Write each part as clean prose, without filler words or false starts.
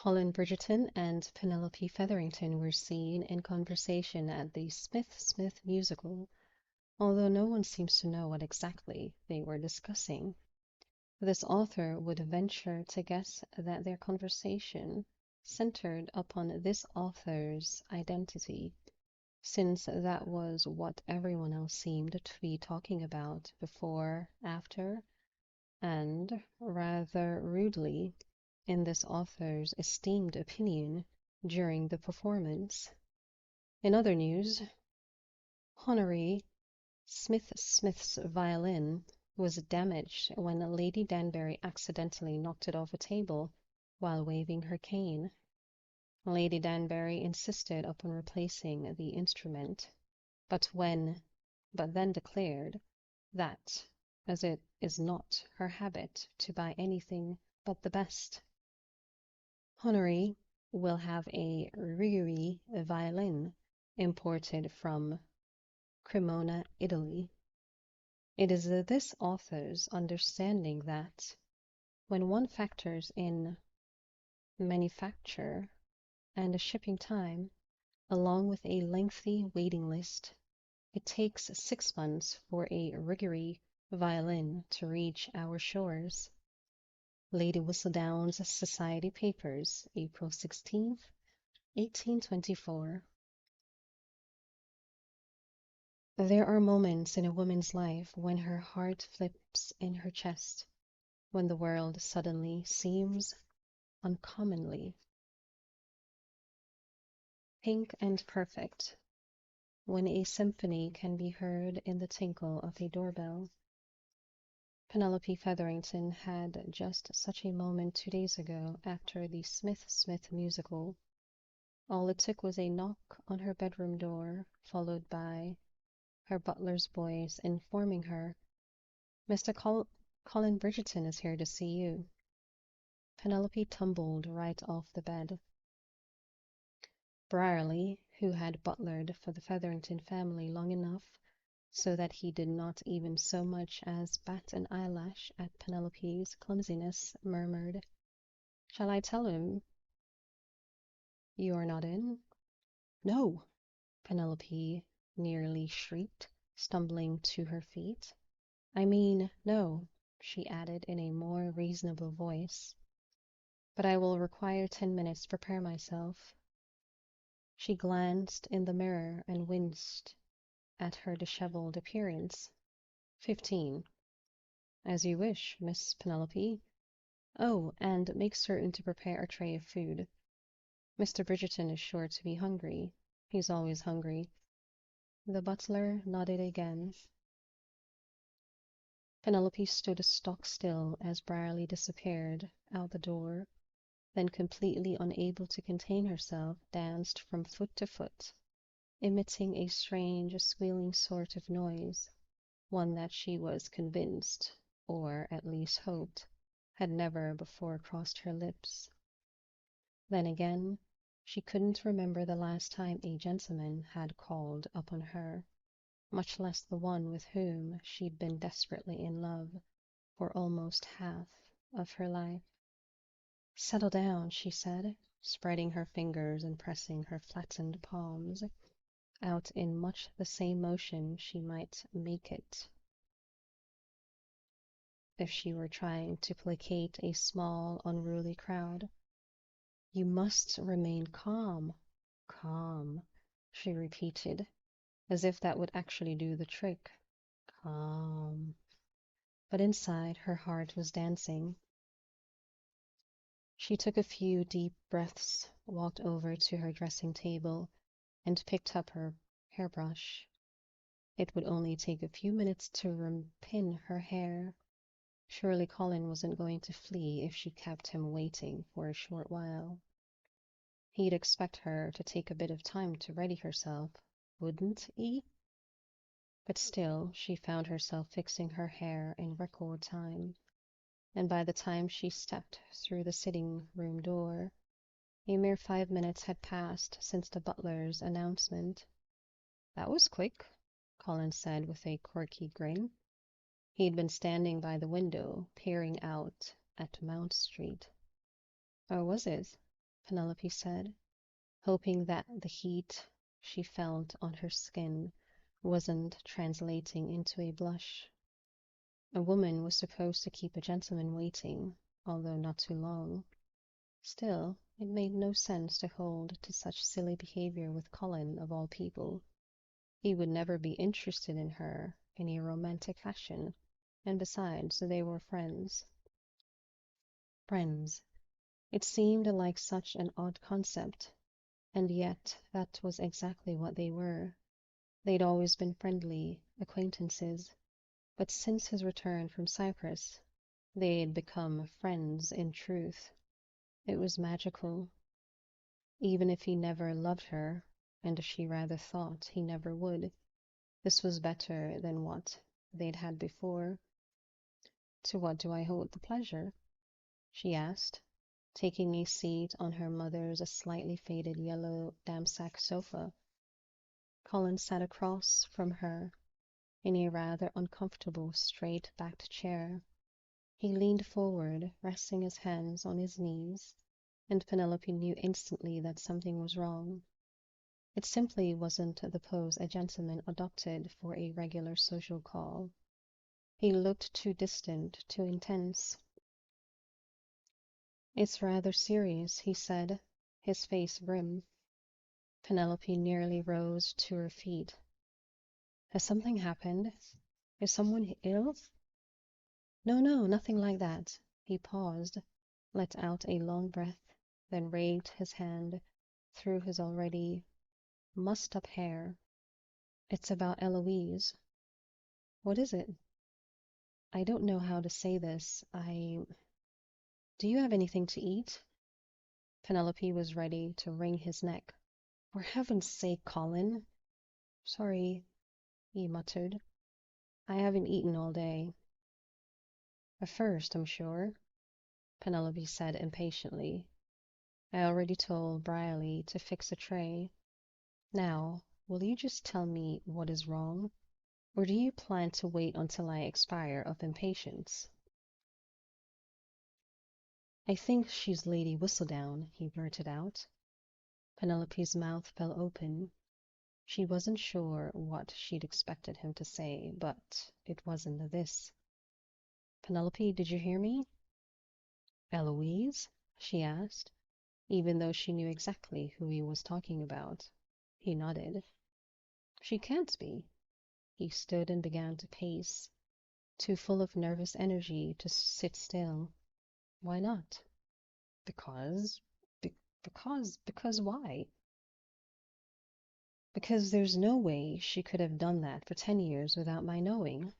Colin Bridgerton and Penelope Featherington were seen in conversation at the Smith musical, although no one seems to know what exactly they were discussing. This author would venture to guess that their conversation centered upon this author's identity, since that was what everyone else seemed to be talking about before, after, and, rather rudely, in this author's esteemed opinion during the performance. In other news, Honore Smith's violin was damaged when Lady Danbury accidentally knocked it off a table while waving her cane. Lady Danbury insisted upon replacing the instrument, but then declared that, as it is not her habit to buy anything but the best, Honore will have a Riguri violin imported from Cremona, Italy. It is this author's understanding that, when one factors in manufacture and shipping time, along with a lengthy waiting list, it takes 6 months for a Riguri violin to reach our shores. Lady Whistledown's Society Papers, April 16th, 1824. There are moments in a woman's life when her heart flips in her chest, when the world suddenly seems uncommonly pink and perfect, when a symphony can be heard in the tinkle of a doorbell. Penelope Featherington had just such a moment 2 days ago after the Smith musical. All it took was a knock on her bedroom door, followed by her butler's voice informing her, "Mr. Colin Bridgerton is here to see you." Penelope tumbled right off the bed. Brierly, who had butlered for the Featherington family long enough so that he did not even so much as bat an eyelash at Penelope's clumsiness, murmured, "Shall I tell him you are not in?" "No!" Penelope nearly shrieked, stumbling to her feet. "I mean, no," she added in a more reasonable voice, "but I will require 10 minutes to prepare myself." She glanced in the mirror and winced at her disheveled appearance. 15. "As you wish, Miss Penelope. Oh, and make certain to prepare a tray of food. Mr. Bridgerton is sure to be hungry. He's always hungry." The butler nodded again. Penelope stood stock still as Brierly disappeared out the door, then, completely unable to contain herself, danced from foot to foot, emitting a strange, squealing sort of noise, one that she was convinced, or at least hoped, had never before crossed her lips. Then again, she couldn't remember the last time a gentleman had called upon her, much less the one with whom she'd been desperately in love for almost half of her life. "Settle down," she said, spreading her fingers and pressing her flattened palms out in much the same motion she might make it if she were trying to placate a small, unruly crowd. "You must remain calm, calm," she repeated, as if that would actually do the trick. Calm. But inside, her heart was dancing. She took a few deep breaths, walked over to her dressing table, and picked up her hairbrush. It would only take a few minutes to repin her hair. Surely Colin wasn't going to flee if she kept him waiting for a short while. He'd expect her to take a bit of time to ready herself, wouldn't he? But still, she found herself fixing her hair in record time, and by the time she stepped through the sitting-room door, a mere 5 minutes had passed since the butler's announcement. "That was quick," Colin said with a quirky grin. He'd been standing by the window, peering out at Mount Street. "Or was it?" Penelope said, hoping that the heat she felt on her skin wasn't translating into a blush. A woman was supposed to keep a gentleman waiting, although not too long. Still, it made no sense to hold to such silly behavior with Colin, of all people. He would never be interested in her in a romantic fashion, and besides, they were friends. Friends. It seemed like such an odd concept, and yet that was exactly what they were. They'd always been friendly acquaintances, but since his return from Cyprus, they'd become friends in truth. It was magical. Even if he never loved her, and she rather thought he never would, this was better than what they'd had before. To what do I owe the pleasure? She asked, taking a seat on her mother's slightly faded yellow damsack sofa. Colin sat across from her in a rather uncomfortable straight-backed chair. He leaned forward, resting his hands on his knees, and Penelope knew instantly that something was wrong. It simply wasn't the pose a gentleman adopted for a regular social call. He looked too distant, too intense. It's rather serious, he said, his face grim. Penelope nearly rose to her feet. Has something happened? Is someone ill? No, no, nothing like that. He paused, let out a long breath, then raked his hand through his already mussed up hair. It's about Eloise. What is it? I don't know how to say this. Do you have anything to eat? Penelope was ready to wring his neck. For heaven's sake, Colin. Sorry, he muttered. I haven't eaten all day. A first, I'm sure, Penelope said impatiently. I already told Briley to fix a tray. Now, will you just tell me what is wrong? Or do you plan to wait until I expire of impatience? I think she's Lady Whistledown, he blurted out. Penelope's mouth fell open. She wasn't sure what she'd expected him to say, but it wasn't this. Penelope, did you hear me? Eloise? She asked, even though she knew exactly who he was talking about. He nodded. She can't be. He stood and began to pace, too full of nervous energy to sit still. Why not? Because? Because why? Because there's no way she could have done that for 10 years without my knowing.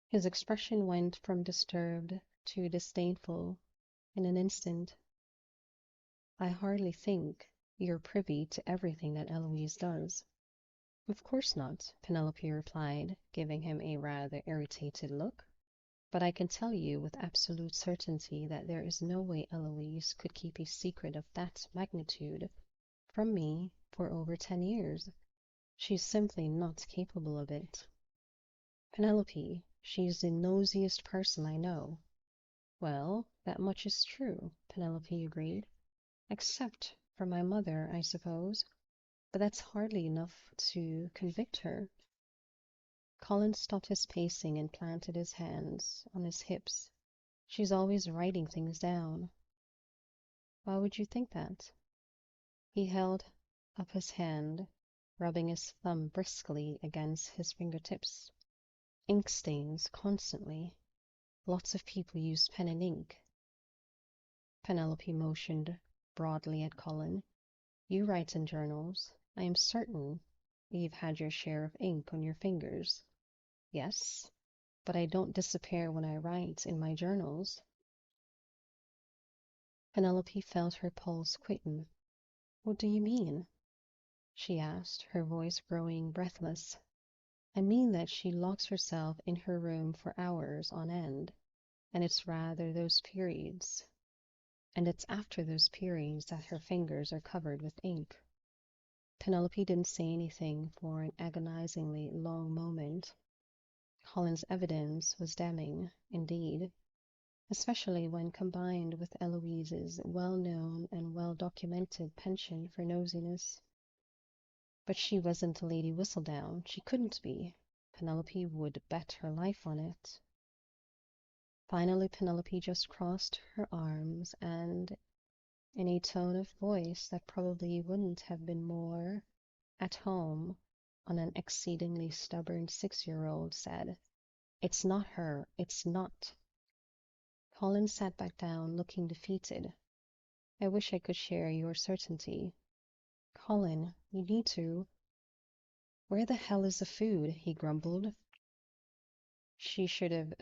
His expression went from disturbed to disdainful in an instant. I hardly think you're privy to everything that Eloise does. Of course not, Penelope replied, giving him a rather irritated look. But I can tell you with absolute certainty that there is no way Eloise could keep a secret of that magnitude from me for over 10 years. She's simply not capable of it. Penelope, she's the nosiest person I know. Well, that much is true, Penelope agreed. Except for my mother, I suppose. But that's hardly enough to convict her. Colin stopped his pacing and planted his hands on his hips. She's always writing things down. Why would you think that? He held up his hand, rubbing his thumb briskly against his fingertips. Ink stains constantly. Lots of people use pen and ink. Penelope motioned broadly at Colin. You write in journals. I am certain you've had your share of ink on your fingers. Yes, but I don't disappear when I write in my journals. Penelope felt her pulse quicken. What do you mean? She asked, her voice growing breathless. I mean that she locks herself in her room for hours on end, and it's rather those periods. And it's after those periods that her fingers are covered with ink. Penelope didn't say anything for an agonizingly long moment. Colin's evidence was damning, indeed, especially when combined with Eloise's well-known and well-documented penchant for nosiness. But she wasn't Lady Whistledown. She couldn't be. Penelope would bet her life on it. Finally, Penelope just crossed her arms and, in a tone of voice that probably wouldn't have been more at home on an exceedingly stubborn 6-year-old, said, "It's not her. It's not." Colin sat back down, looking defeated. "I wish I could share your certainty." "Colin, you need to." "Where the hell is the food?" he grumbled. She should have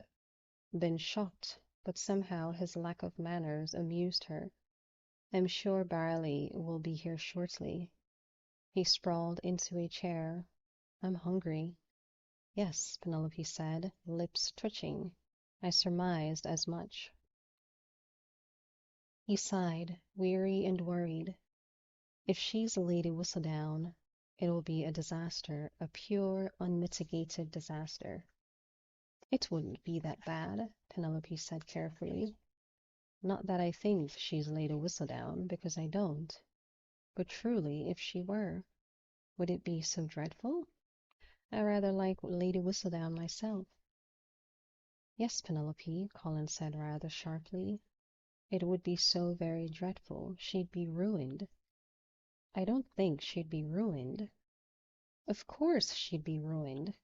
been shocked, but somehow his lack of manners amused her. "I'm sure Barley will be here shortly." He sprawled into a chair. "I'm hungry." "Yes," Penelope said, lips twitching. "I surmised as much." He sighed, weary and worried. If she's Lady Whistledown, it'll be a disaster, a pure, unmitigated disaster. "It wouldn't be that bad," Penelope said carefully. "Not that I think she's Lady Whistledown, because I don't. But truly, if she were, would it be so dreadful? I rather like Lady Whistledown myself." "Yes, Penelope," Colin said rather sharply. "It would be so very dreadful. She'd be ruined." "I don't think she'd be ruined." "Of course she'd be ruined.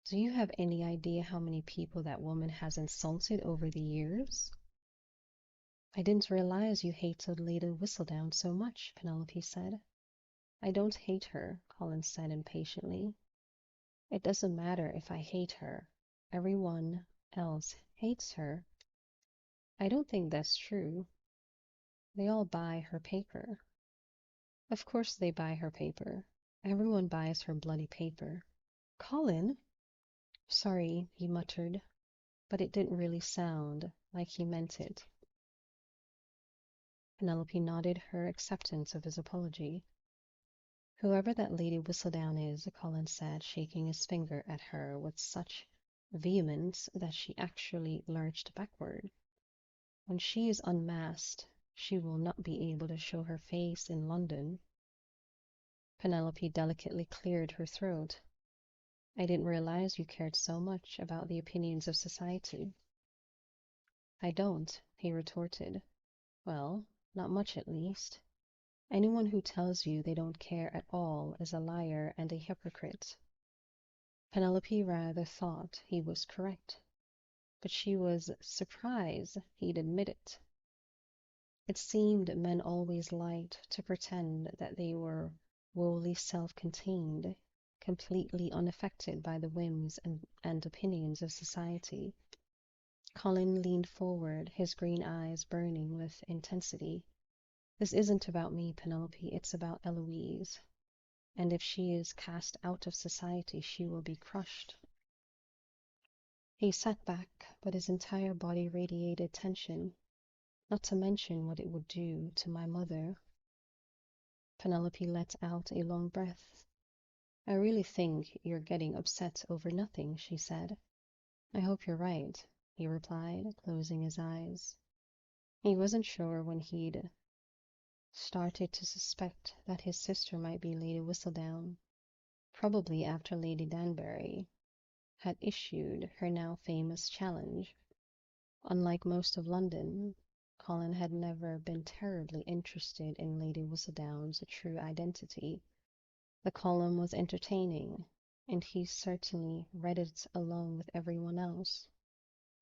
Do you have any idea how many people that woman has insulted over the years?" "I didn't realize you hated Lady Whistledown so much," Penelope said. "I don't hate her," Colin said impatiently. "It doesn't matter if I hate her. Everyone else hates her." "I don't think that's true. They all buy her paper." "Of course they buy her paper. Everyone buys her bloody paper." "Colin!" "Sorry," he muttered, but it didn't really sound like he meant it. Penelope nodded her acceptance of his apology. "Whoever that Lady Whistledown is," Colin said, shaking his finger at her with such vehemence that she actually lurched backward, "when she is unmasked, she will not be able to show her face in London." Penelope delicately cleared her throat. "I didn't realize you cared so much about the opinions of society." "I don't," he retorted. "Well, not much at least. Anyone who tells you they don't care at all is a liar and a hypocrite." Penelope rather thought he was correct, but she was surprised he'd admit it. It seemed men always liked to pretend that they were wholly self-contained, completely unaffected by the whims and opinions of society. Colin leaned forward, his green eyes burning with intensity. "This isn't about me, Penelope, it's about Eloise. And if she is cast out of society, she will be crushed." He sat back, but his entire body radiated tension. "Not to mention what it would do to my mother." Penelope let out a long breath. "I really think you're getting upset over nothing," she said. "I hope you're right," he replied, closing his eyes. He wasn't sure when he'd started to suspect that his sister might be Lady Whistledown. Probably after Lady Danbury had issued her now famous challenge. Unlike most of London, Colin had never been terribly interested in Lady Whistledown's true identity. The column was entertaining, and he certainly read it along with everyone else.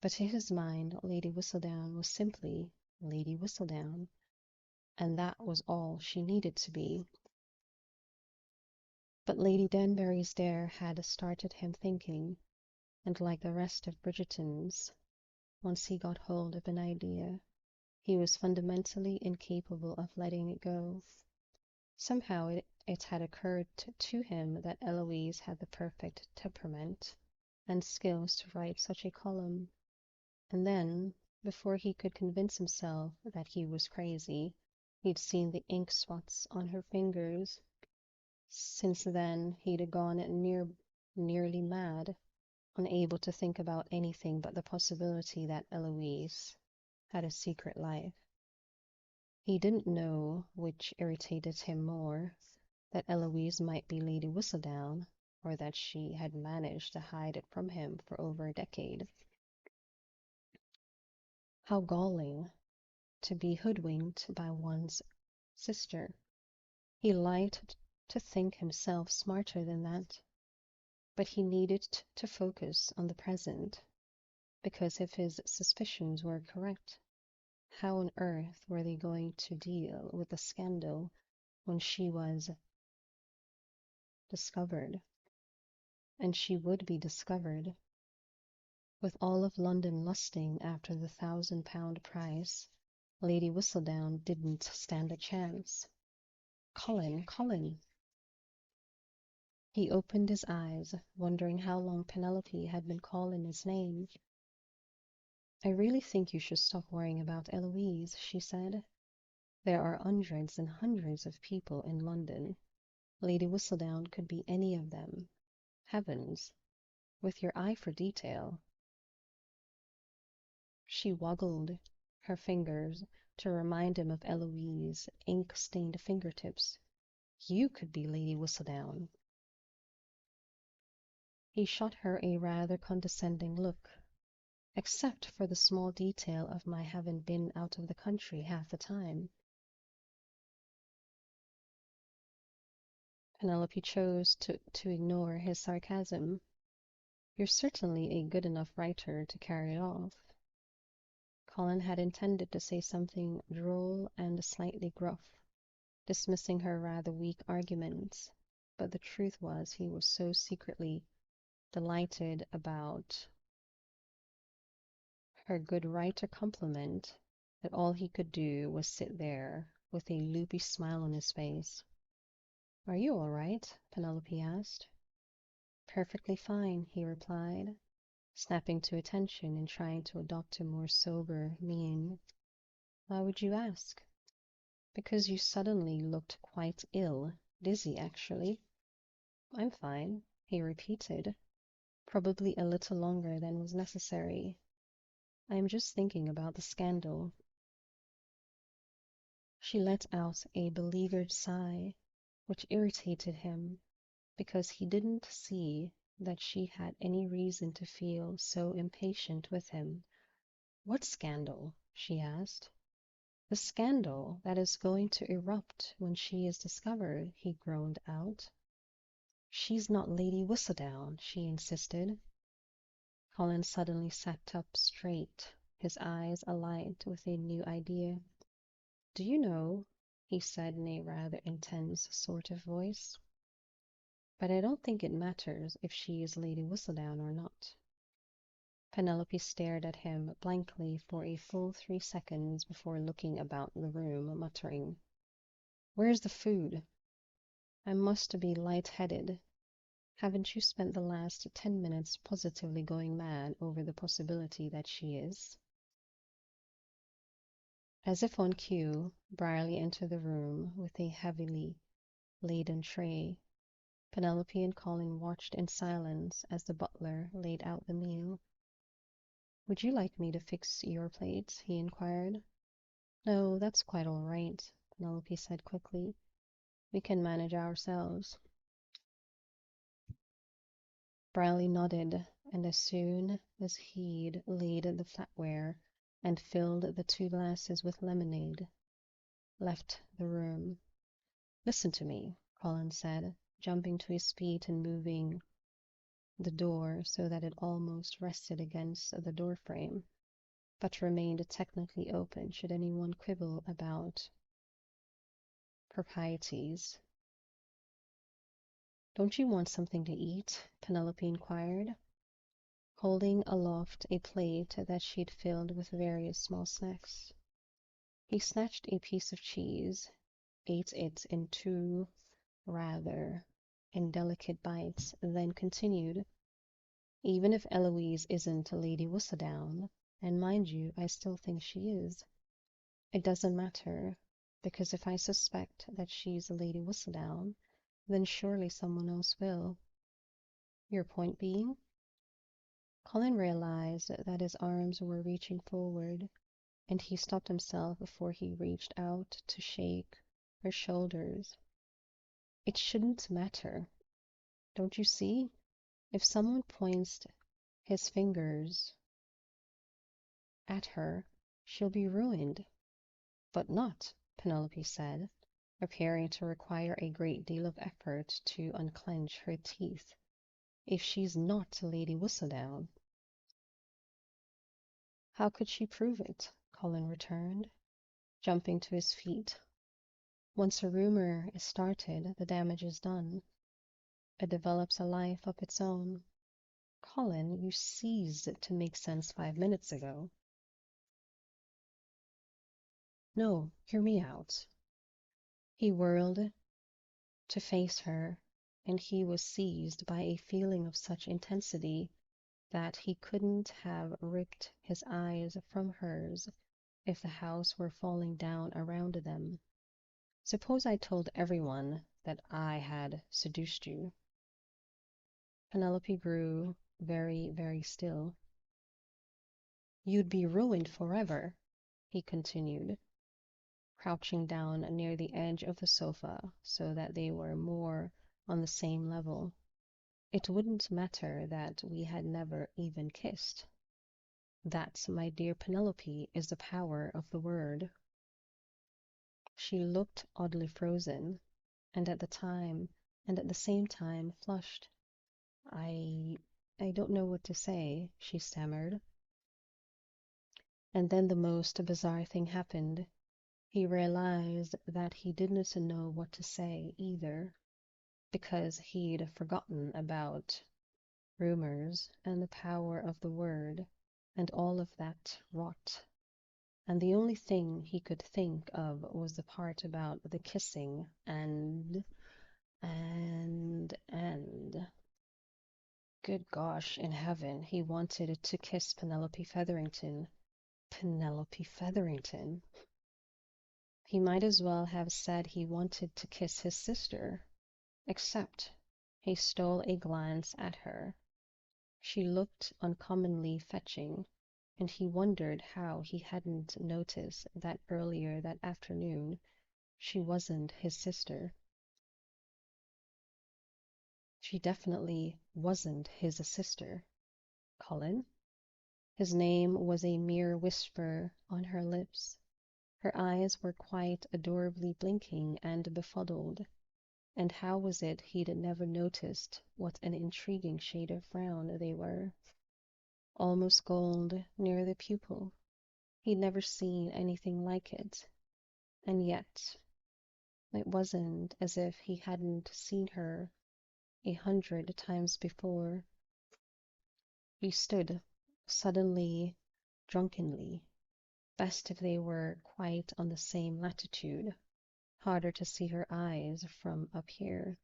But to his mind, Lady Whistledown was simply Lady Whistledown, and that was all she needed to be. But Lady Danbury's dare had started him thinking, and like the rest of Bridgerton's, once he got hold of an idea, he was fundamentally incapable of letting it go. Somehow it had occurred to him that Eloise had the perfect temperament and skills to write such a column. And then, before he could convince himself that he was crazy, he'd seen the ink spots on her fingers. Since then, he'd gone nearly mad, unable to think about anything but the possibility that Eloise had a secret life. He didn't know which irritated him more, that Eloise might be Lady Whistledown, or that she had managed to hide it from him for over a decade. How galling to be hoodwinked by one's sister. He liked to think himself smarter than that, but he needed to focus on the present, because if his suspicions were correct, how on earth were they going to deal with the scandal when she was discovered? And she would be discovered. With all of London lusting after the £1,000 prize, Lady Whistledown didn't stand a chance. Colin, Colin! He opened his eyes, wondering how long Penelope had been calling his name. I really think you should stop worrying about Eloise, she said. There are hundreds and hundreds of people in London. Lady Whistledown could be any of them. Heavens, with your eye for detail. She woggled her fingers to remind him of Eloise's ink-stained fingertips. You could be Lady Whistledown. He shot her a rather condescending look, except for the small detail of my having been out of the country half the time. Penelope chose to ignore his sarcasm. You're certainly a good enough writer to carry it off. Colin had intended to say something droll and slightly gruff, dismissing her rather weak arguments, but the truth was he was so secretly delighted about her good writer compliment that all he could do was sit there with a loopy smile on his face. Are you all right? Penelope asked. Perfectly fine, he replied, snapping to attention and trying to adopt a more sober mien. Why would you ask? Because you suddenly looked quite ill, dizzy actually. I'm fine, he repeated, probably a little longer than was necessary. I am just thinking about the scandal. She let out a beleaguered sigh, which irritated him, because he didn't see that she had any reason to feel so impatient with him. What scandal? She asked. The scandal that is going to erupt when she is discovered, he groaned out. She's not Lady Whistledown, she insisted. Colin suddenly sat up straight, his eyes alight with a new idea. Do you know, he said in a rather intense sort of voice, but I don't think it matters if she is Lady Whistledown or not. Penelope stared at him blankly for a full 3 seconds before looking about the room, muttering, Where's the food? I must be light-headed. Haven't you spent the last 10 minutes positively going mad over the possibility that she is? As if on cue, Brierly entered the room with a heavily laden tray. Penelope and Colin watched in silence as the butler laid out the meal. Would you like me to fix your plates? He inquired. No, that's quite all right, Penelope said quickly. We can manage ourselves. Brierly nodded, and as soon as he'd laid the flatware and filled the 2 glasses with lemonade, left the room. Listen to me, Colin said, jumping to his feet and moving the door so that it almost rested against the door frame, but remained technically open should anyone quibble about proprieties. Don't you want something to eat? Penelope inquired, holding aloft a plate that she'd filled with various small snacks. He snatched a piece of cheese, ate it in 2 rather indelicate bites, then continued, Even if Eloise isn't Lady Whistledown, and mind you, I still think she is, it doesn't matter, because if I suspect that she's Lady Whistledown, then surely someone else will. Your point being? Colin realized that his arms were reaching forward, and he stopped himself before he reached out to shake her shoulders. It shouldn't matter. Don't you see? If someone points his fingers at her, she'll be ruined. But not, Penelope said, appearing to require a great deal of effort to unclench her teeth. If she's not Lady Whistledown. How could she prove it? Colin returned, jumping to his feet. Once a rumor is started, the damage is done. It develops a life of its own. Colin, you ceased to make sense 5 minutes ago. No, hear me out. He whirled to face her, and he was seized by a feeling of such intensity that he couldn't have ripped his eyes from hers if the house were falling down around them. Suppose I told everyone that I had seduced you. Penelope grew very, very still. You'd be ruined forever, he continued, crouching down near the edge of the sofa so that they were more on the same level. It wouldn't matter that we had never even kissed. That, my dear Penelope, is the power of the word. She looked oddly frozen, and at the same time flushed. I don't know what to say, she stammered. And then the most bizarre thing happened. He realized that he didn't know what to say either, because he'd forgotten about rumors and the power of the word and all of that rot. And the only thing he could think of was the part about the kissing and good gosh in heaven, he wanted to kiss Penelope Featherington. Penelope Featherington. He might as well have said he wanted to kiss his sister, except he stole a glance at her. She looked uncommonly fetching, and he wondered how he hadn't noticed that earlier that afternoon she wasn't his sister. She definitely wasn't his sister. Colin? His name was a mere whisper on her lips. Her eyes were quite adorably blinking and befuddled. And how was it he'd never noticed what an intriguing shade of brown they were? Almost gold near the pupil. He'd never seen anything like it. And yet, it wasn't as if he hadn't seen her 100 times before. He stood, suddenly, drunkenly. Best if they were quite on the same latitude. Harder to see her eyes from up here.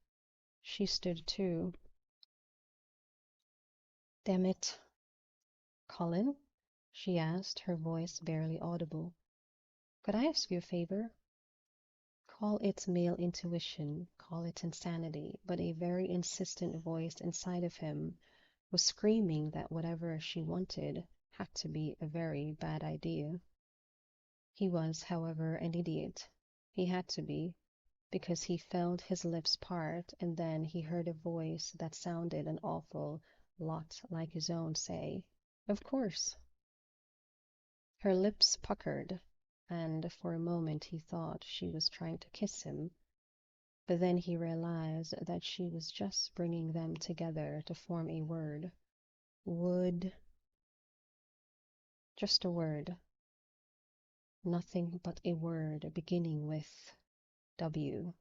She stood too. Damn it. Colin? She asked, her voice barely audible. Could I ask you a favor? Call it male intuition, call it insanity, but a very insistent voice inside of him was screaming that whatever she wanted had to be a very bad idea. He was, however, an idiot. He had to be, because he felt his lips part, and then he heard a voice that sounded an awful lot like his own say, "Of course." Her lips puckered, and for a moment he thought she was trying to kiss him, but then he realized that she was just bringing them together to form a word. Would. Just a word. Nothing but a word beginning with W.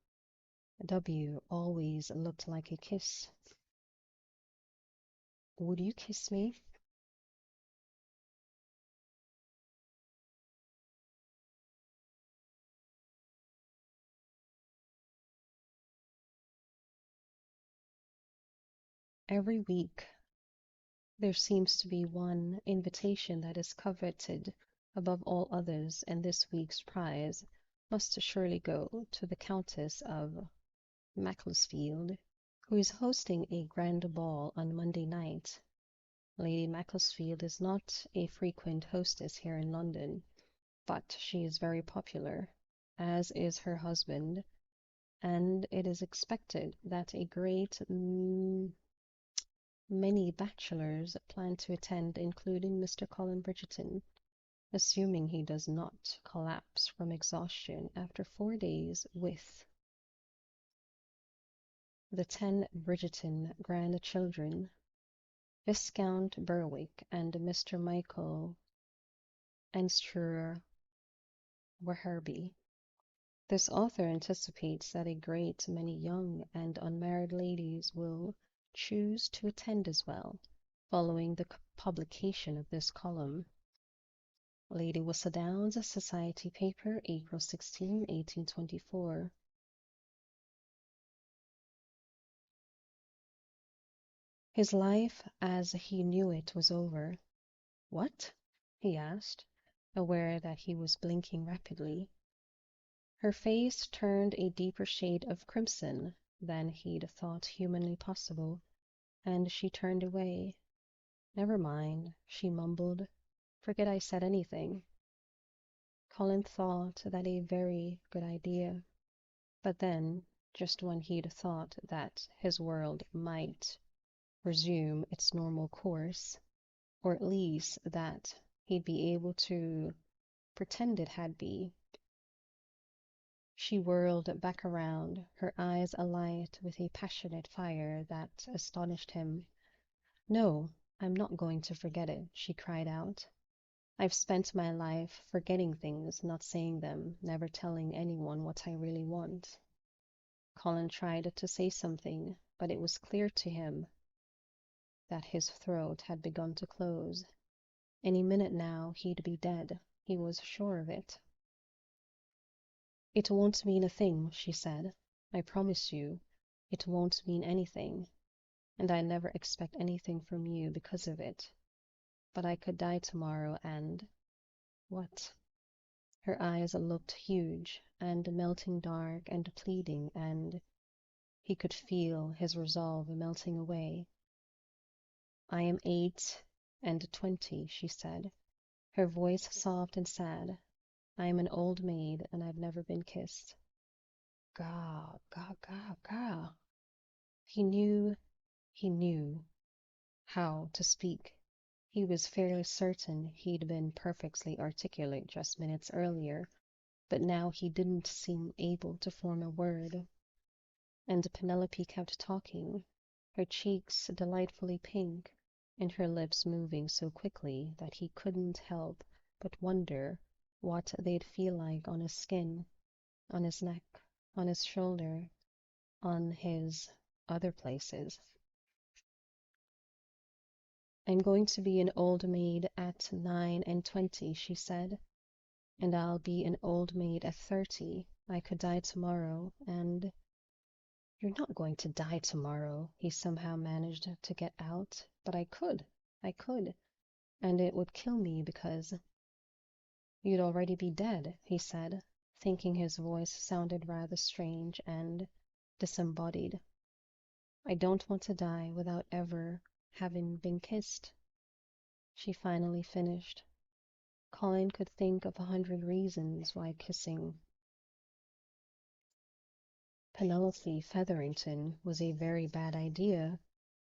W always looked like a kiss. Would you kiss me? Every week there seems to be one invitation that is coveted above all others, and this week's prize must surely go to the Countess of Macclesfield, who is hosting a grand ball on Monday night. Lady Macclesfield is not a frequent hostess here in London, but she is very popular, as is her husband, and it is expected that a great many bachelors plan to attend, including Mr. Colin Bridgerton, assuming he does not collapse from exhaustion after 4 days with the 10 Bridgerton grandchildren, Viscount Berwick and Mr. Michael Enster Wetherby. This author anticipates that a great many young and unmarried ladies will choose to attend as well, following the publication of this column. Lady Whistledown's Society Paper, April 16, 1824. His life as he knew it was over. What? He asked, aware that he was blinking rapidly. Her face turned a deeper shade of crimson than he'd thought humanly possible, and she turned away. Never mind, she mumbled. Forget I said anything. Colin thought that a very good idea. But then, just when he'd thought that his world might resume its normal course, or at least that he'd be able to pretend it had be, she whirled back around, her eyes alight with a passionate fire that astonished him. No, I'm not going to forget it, she cried out. I've spent my life forgetting things, not saying them, never telling anyone what I really want. Colin tried to say something, but it was clear to him that his throat had begun to close. Any minute now he'd be dead. He was sure of it. It won't mean a thing, she said. I promise you, it won't mean anything, and I never expect anything from you because of it. But I could die tomorrow and... What? Her eyes looked huge and melting dark and pleading, and he could feel his resolve melting away. I am 28, she said, her voice soft and sad. I am an old maid, and I've never been kissed. Gah, gah, gah, gah. He knew how to speak. He was fairly certain he'd been perfectly articulate just minutes earlier, but now he didn't seem able to form a word. And Penelope kept talking, her cheeks delightfully pink, and her lips moving so quickly that he couldn't help but wonder what they'd feel like on his skin, on his neck, on his shoulder, on his other places. I'm going to be an old maid at 29, she said, and I'll be an old maid at 30. I could die tomorrow, and... You're not going to die tomorrow, he somehow managed to get out, but I could, and it would kill me because... You'd already be dead, he said, thinking his voice sounded rather strange and disembodied. I don't want to die without ever having been kissed. She finally finished. Colin could think of 100 reasons why kissing Penelope Featherington was a very bad idea,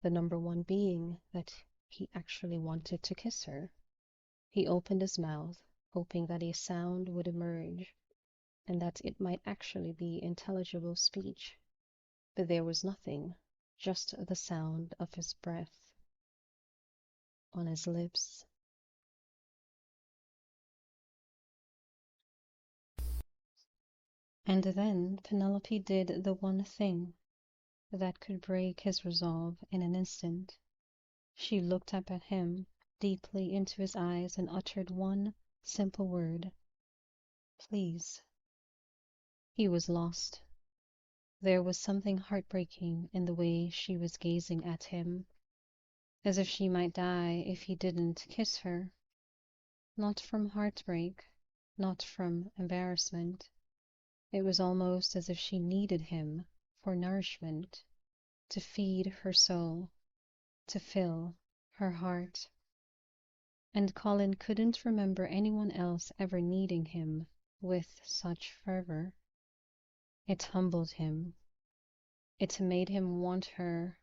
the number one being that he actually wanted to kiss her. He opened his mouth, hoping that a sound would emerge, and that it might actually be intelligible speech. But there was nothing, just the sound of his breath on his lips. And then Penelope did the one thing that could break his resolve in an instant. She looked up at him, deeply into his eyes, and uttered one simple word. Please. He was lost. There was something heartbreaking in the way she was gazing at him, as if she might die if he didn't kiss her. Not from heartbreak, not from embarrassment. It was almost as if she needed him for nourishment, to feed her soul, to fill her heart. and Colin couldn't remember anyone else ever needing him with such fervor. It humbled him. It made him want her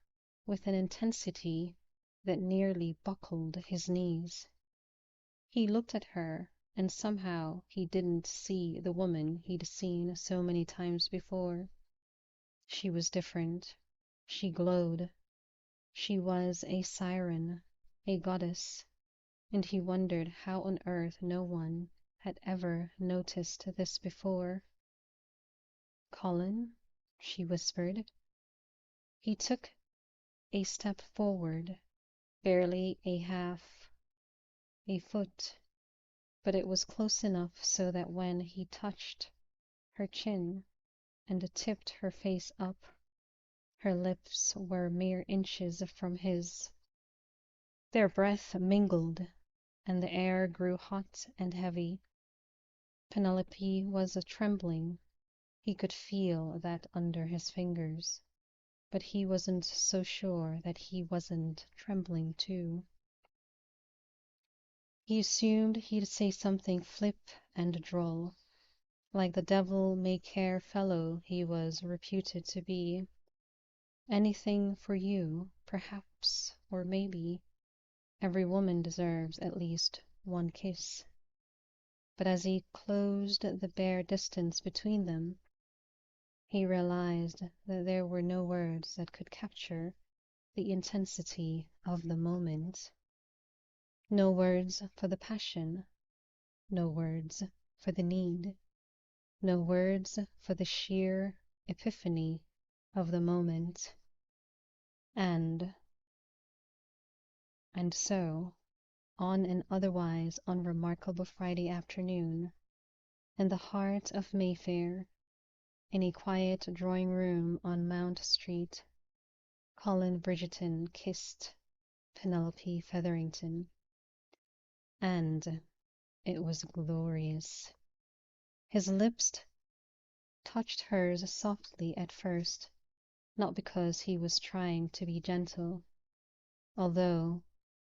with an intensity that nearly buckled his knees. He looked at her, and somehow he didn't see the woman he'd seen so many times before. She was different. She glowed. She was a siren, a goddess, and he wondered how on earth no one had ever noticed this before. "Colin," she whispered. He took a step forward, barely a foot, but it was close enough so that when he touched her chin and tipped her face up, her lips were mere inches from his. Their breath mingled, and the air grew hot and heavy. Penelope was trembling. He could feel that under his fingers, but he wasn't so sure that he wasn't trembling too. He assumed he'd say something flip and droll, like the devil-may-care fellow he was reputed to be. Anything for you, perhaps, or maybe every woman deserves at least one kiss. But as he closed the bare distance between them, he realized that there were no words that could capture the intensity of the moment. No words for the passion, no words for the need, no words for the sheer epiphany of the moment. And so, on an otherwise unremarkable Friday afternoon, in the heart of Mayfair, in a quiet drawing room on Mount Street, Colin Bridgerton kissed Penelope Featherington. And it was glorious. His lips touched hers softly at first, not because he was trying to be gentle, although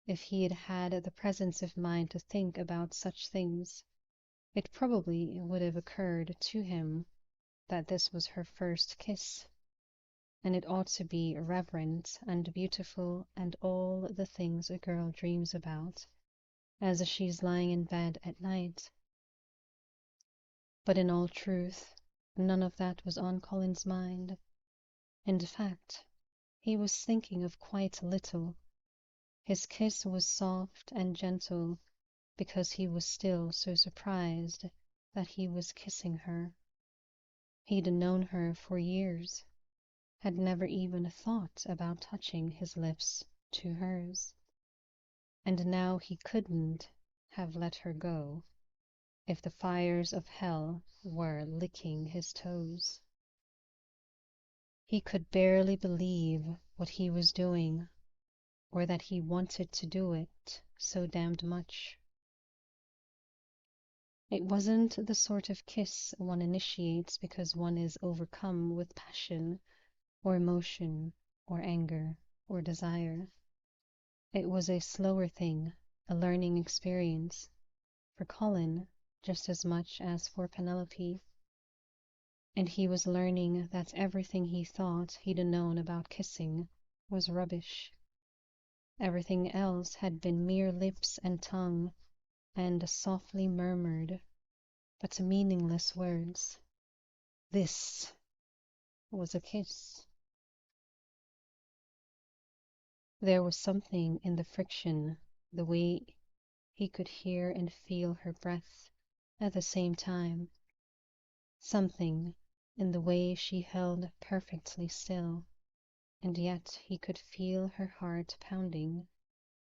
if he had had the presence of mind to think about such things, it probably would have occurred to him that this was her first kiss, and it ought to be reverent and beautiful and all the things a girl dreams about as she's lying in bed at night. But in all truth, none of that was on Colin's mind. In fact, he was thinking of quite little. His kiss was soft and gentle because he was still so surprised that he was kissing her. He'd known her for years, had never even thought about touching his lips to hers. And now he couldn't have let her go if the fires of hell were licking his toes. He could barely believe what he was doing, or that he wanted to do it so damned much. It wasn't the sort of kiss one initiates because one is overcome with passion or emotion or anger or desire. It was a slower thing, a learning experience, for Colin just as much as for Penelope. And he was learning that everything he thought he'd known about kissing was rubbish. Everything else had been mere lips and tongue and softly murmured, but meaningless words. This was a kiss. There was something in the friction, the way he could hear and feel her breath at the same time. Something in the way she held perfectly still, and yet he could feel her heart pounding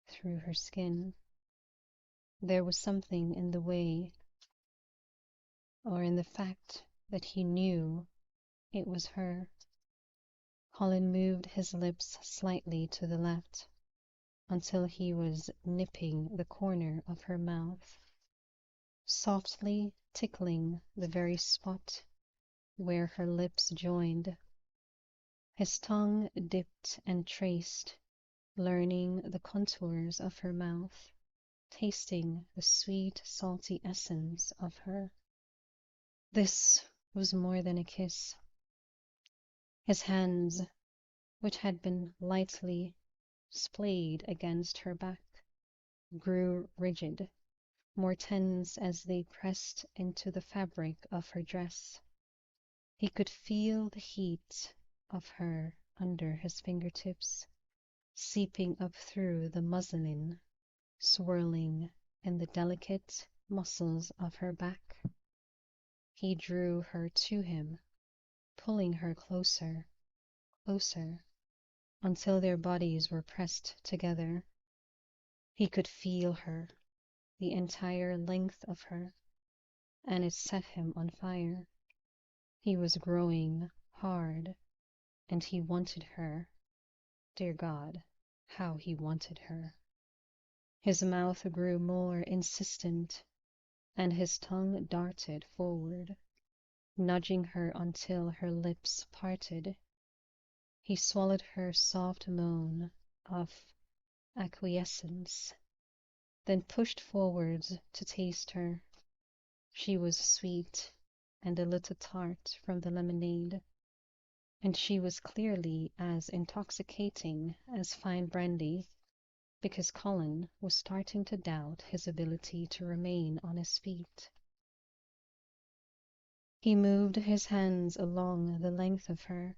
through her skin. There was something in the way, or in the fact that he knew it was her. Colin moved his lips slightly to the left until he was nipping the corner of her mouth, softly tickling the very spot where her lips joined. His tongue dipped and traced, learning the contours of her mouth, tasting the sweet, salty essence of her. This was more than a kiss. His hands, which had been lightly splayed against her back, grew rigid, more tense as they pressed into the fabric of her dress. He could feel the heat of her under his fingertips, seeping up through the muslin, swirling in the delicate muscles of her back. He drew her to him, pulling her closer, closer, until their bodies were pressed together. He could feel her, the entire length of her, and it set him on fire. He was growing hard, and he wanted her. Dear God, how he wanted her. His mouth grew more insistent, and his tongue darted forward, nudging her until her lips parted. He swallowed her soft moan of acquiescence, then pushed forwards to taste her. She was sweet and a little tart from the lemonade, and she was clearly as intoxicating as fine brandy, because Colin was starting to doubt his ability to remain on his feet. He moved his hands along the length of her,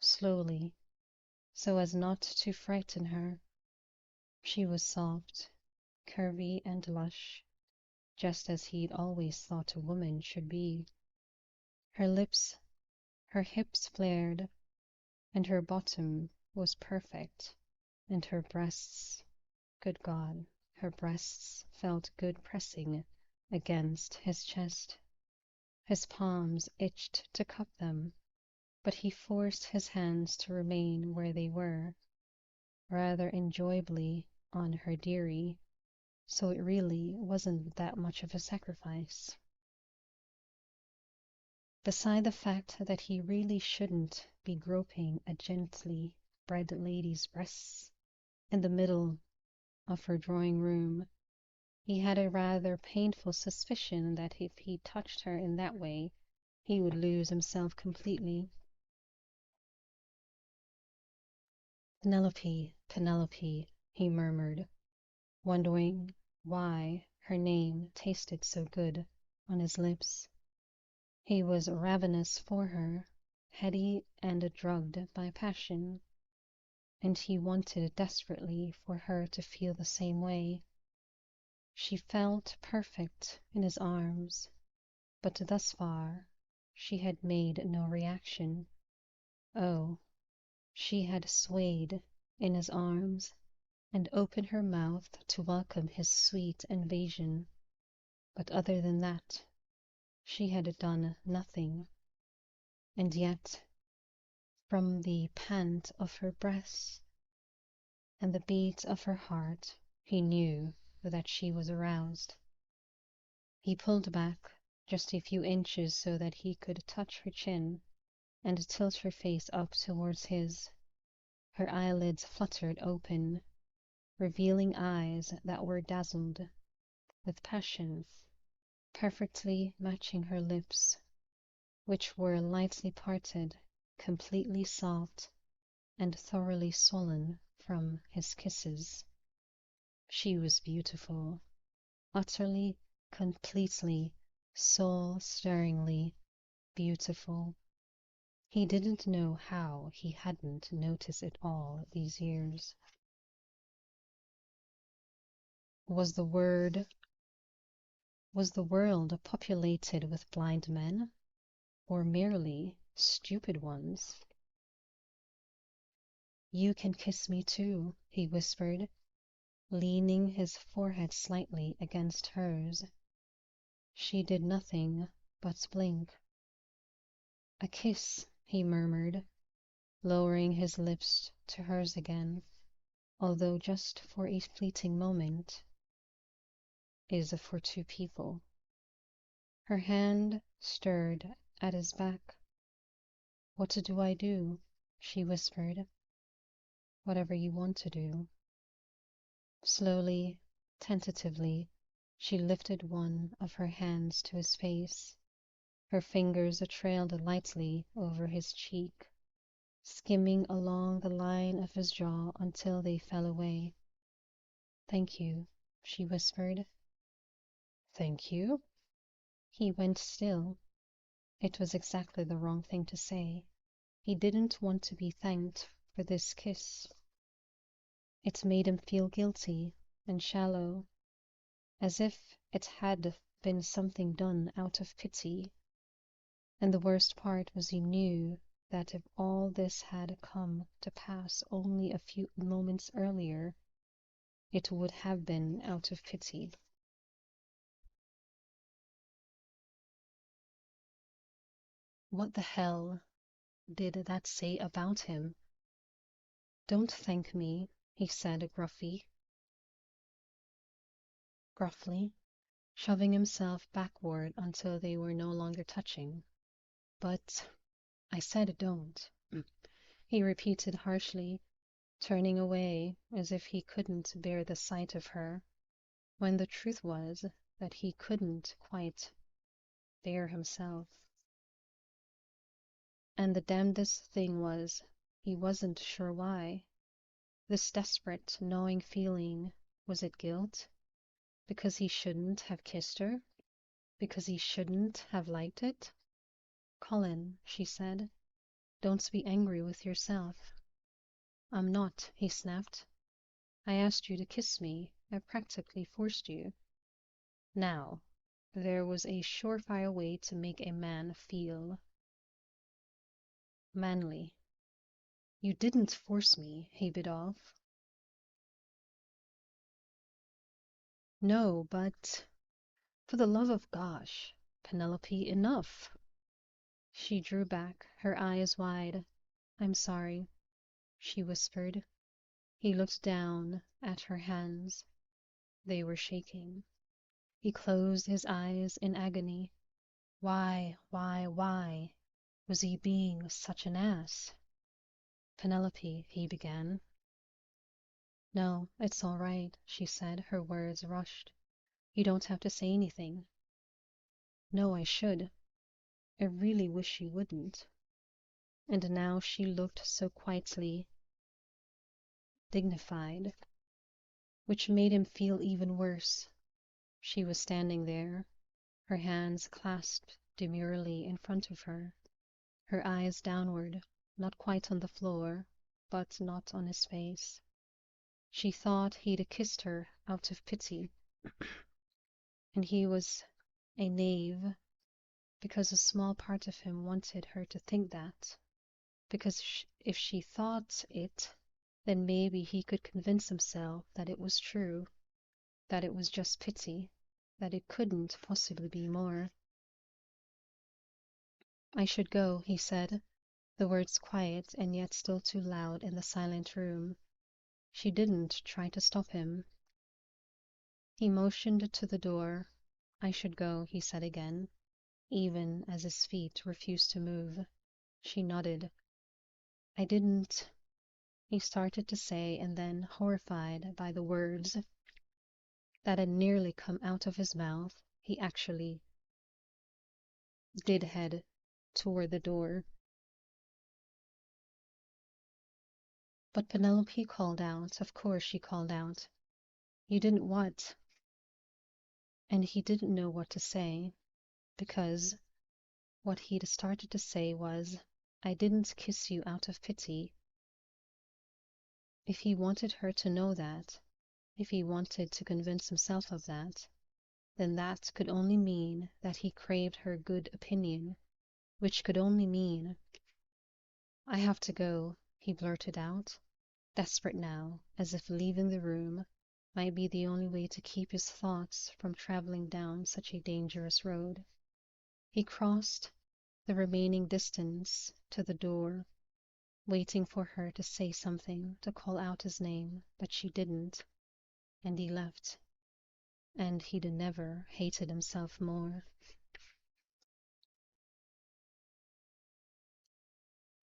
slowly, so as not to frighten her. She was soft, curvy, and lush, just as he'd always thought a woman should be. Her lips, her hips flared, and her bottom was perfect, and her breasts, good God, her breasts felt good pressing against his chest. His palms itched to cup them, but he forced his hands to remain where they were, rather enjoyably on her dearie, so it really wasn't that much of a sacrifice. Beside the fact that he really shouldn't be groping a gently bred lady's breasts in the middle of her drawing room, he had a rather painful suspicion that if he touched her in that way, he would lose himself completely. Penelope, Penelope, he murmured, wondering why her name tasted so good on his lips. He was ravenous for her, heady and drugged by passion, and he wanted desperately for her to feel the same way. She felt perfect in his arms, but thus far she had made no reaction. Oh, she had swayed in his arms and opened her mouth to welcome his sweet invasion, but other than that, she had done nothing. And yet, from the pant of her breath and the beat of her heart, he knew that she was aroused. He pulled back just a few inches so that he could touch her chin and tilt her face up towards his. Her eyelids fluttered open, revealing eyes that were dazzled with passion, perfectly matching her lips, which were lightly parted, completely soft, and thoroughly swollen from his kisses. She was beautiful, utterly, completely, soul-stirringly beautiful. He didn't know how he hadn't noticed it all these years. Was the world populated with blind men, or merely stupid ones? You can kiss me too, he whispered, leaning his forehead slightly against hers. She did nothing but blink. A kiss, he murmured, lowering his lips to hers again, although just for a fleeting moment, is for two people. Her hand stirred at his back. What do I do? She whispered. Whatever you want to do. Slowly, Tentatively, she lifted one of her hands to his face. Her fingers trailed lightly over his cheek, skimming along the line of his jaw until they fell away. "Thank you," she whispered. "Thank you?" He went still. It was exactly the wrong thing to say. He didn't want to be thanked for this kiss. It made him feel guilty and shallow, as if it had been something done out of pity. And the worst part was he knew that if all this had come to pass only a few moments earlier, it would have been out of pity. What the hell did that say about him? "Don't thank me," he said gruffly, shoving himself backward until they were no longer touching. "But I said don't," he repeated harshly, turning away as if he couldn't bear the sight of her, when the truth was that he couldn't quite bear himself. And the damnedest thing was, he wasn't sure why. This desperate, gnawing feeling, was it guilt? Because he shouldn't have kissed her? Because he shouldn't have liked it? "Colin," she said, "don't be angry with yourself." "I'm not," he snapped. "I asked you to kiss me. I practically forced you." Now, there was a surefire way to make a man feel manly. "You didn't force me," he bit off. "No, but for the love of gosh, Penelope, enough!" She drew back, her eyes wide. "I'm sorry," she whispered. He looked down at her hands. They were shaking. He closed his eyes in agony. Why was he being such an ass? "Penelope," he began. "No, it's all right," she said, her words rushed. "You don't have to say anything." "No, I should. I really wish you wouldn't." And now she looked so quietly dignified, which made him feel even worse. She was standing there, her hands clasped demurely in front of her, her eyes downward, not quite on the floor, but not on his face. She thought he'd kissed her out of pity, and he was a knave, because a small part of him wanted her to think that, because if she thought it, then maybe he could convince himself that it was true, that it was just pity, that it couldn't possibly be more. "I should go," he said, the words quiet and yet still too loud in the silent room. She didn't try to stop him. He motioned to the door. "I should go," he said again, even as his feet refused to move. She nodded. "I didn't," he started to say, and then, horrified by the words that had nearly come out of his mouth, he actually did head toward the door. But Penelope called out. Of course she called out. "You didn't what?" And he didn't know what to say, because what he'd started to say was, "I didn't kiss you out of pity." If he wanted her to know that, if he wanted to convince himself of that, then that could only mean that he craved her good opinion, which could only mean— "I have to go," he blurted out, desperate now, as if leaving the room might be the only way to keep his thoughts from traveling down such a dangerous road. He crossed the remaining distance to the door, waiting for her to say something, to call out his name, but she didn't, and he left, and he'd never hated himself more.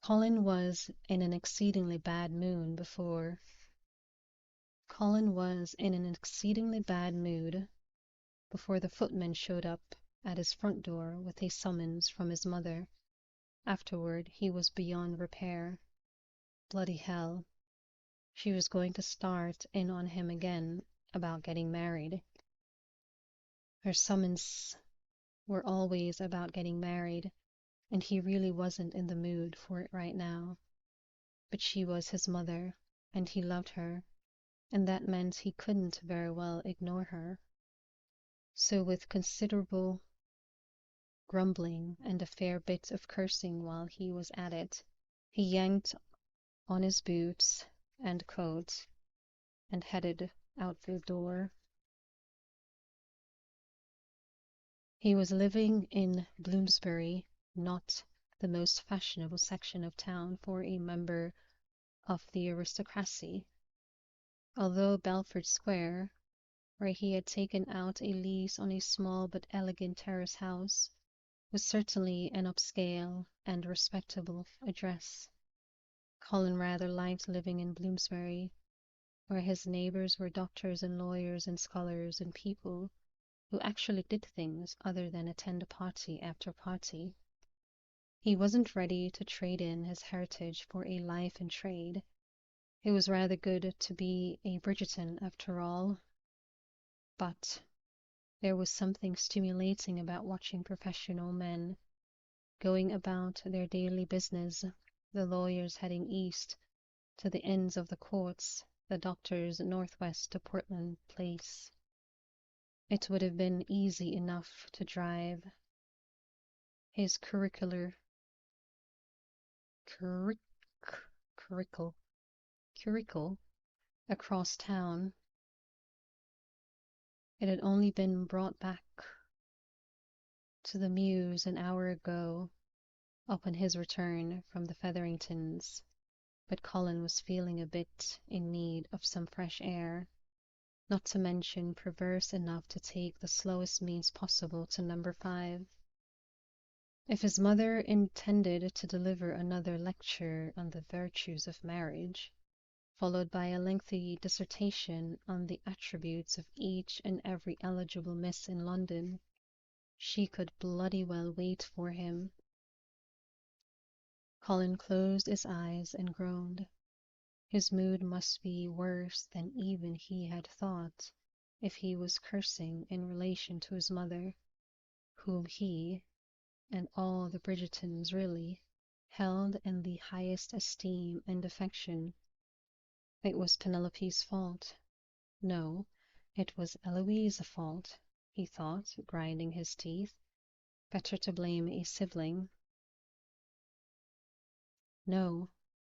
Colin was in an exceedingly bad mood before Colin was in an exceedingly bad mood before the footman showed up at his front door with a summons from his mother. Afterward, he was beyond repair. Bloody hell. She was going to start in on him again about getting married. Her summons were always about getting married, and he really wasn't in the mood for it right now. But she was his mother, and he loved her, and that meant he couldn't very well ignore her. So with considerable grumbling and a fair bit of cursing while he was at it, he yanked on his boots and coat and headed out the door. He was living in Bloomsbury, not the most fashionable section of town for a member of the aristocracy, although Belford Square, where he had taken out a lease on a small but elegant terrace house, was certainly an upscale and respectable address. Colin rather liked living in Bloomsbury, where his neighbors were doctors and lawyers and scholars and people who actually did things other than attend party after party. He wasn't ready to trade in his heritage for a life in trade. It was rather good to be a Bridgerton after all, but there was something stimulating about watching professional men going about their daily business, the lawyers heading east to the ends of the courts, the doctors northwest to Portland Place. It would have been easy enough to drive his curricle across town. It had only been brought back to the Mews an hour ago upon his return from the Featheringtons, but Colin was feeling a bit in need of some fresh air, not to mention perverse enough to take the slowest means possible to number 5. If his mother intended to deliver another lecture on the virtues of marriage, followed by a lengthy dissertation on the attributes of each and every eligible miss in London, she could bloody well wait for him. Colin closed his eyes and groaned. His mood must be worse than even he had thought if he was cursing in relation to his mother, whom he, and all the Bridgertons really, held in the highest esteem and affection. It was Penelope's fault. No, it was Eloise's fault, he thought, grinding his teeth. Better to blame a sibling. No,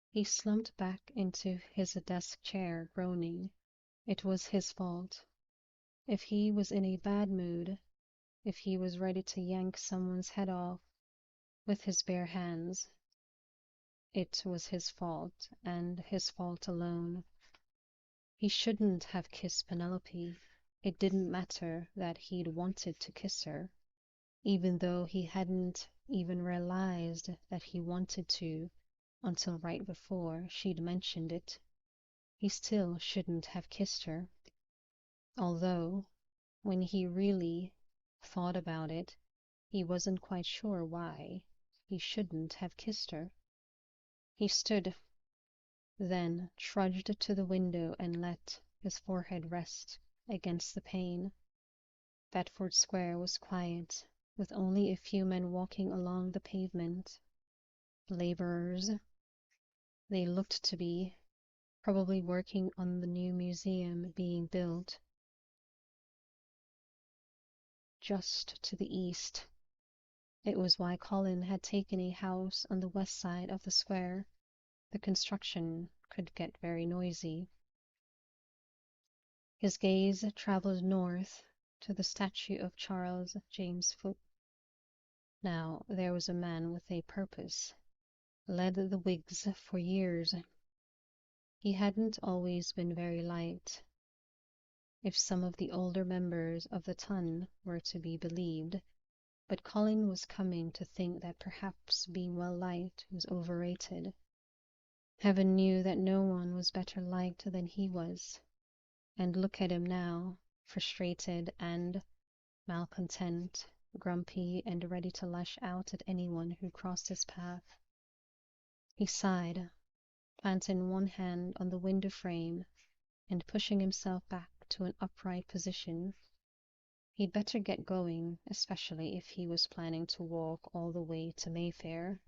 he slumped back into his desk chair, groaning. It was his fault. If he was in a bad mood, if he was ready to yank someone's head off with his bare hands, it was his fault, and his fault alone. He shouldn't have kissed Penelope. It didn't matter that he'd wanted to kiss her, even though he hadn't even realized that he wanted to until right before she'd mentioned it. He still shouldn't have kissed her, although, when he really thought about it, he wasn't quite sure why he shouldn't have kissed her. He stood, then trudged to the window and let his forehead rest against the pane. Bedford Square was quiet, with only a few men walking along the pavement. Laborers, they looked to be, probably working on the new museum being built just to the east. It was why Colin had taken a house on the west side of the square. The construction could get very noisy. His gaze traveled north to the statue of Charles James Foote. Now, there was a man with a purpose, led the Whigs for years. He hadn't always been very liked, if some of the older members of the Ton were to be believed, but Colin was coming to think that perhaps being well liked was overrated. Heaven knew that no one was better liked than he was. And look at him now, frustrated and malcontent, grumpy and ready to lash out at anyone who crossed his path. He sighed, planting one hand on the window frame and pushing himself back to an upright position. He'd better get going, especially if he was planning to walk all the way to Mayfair.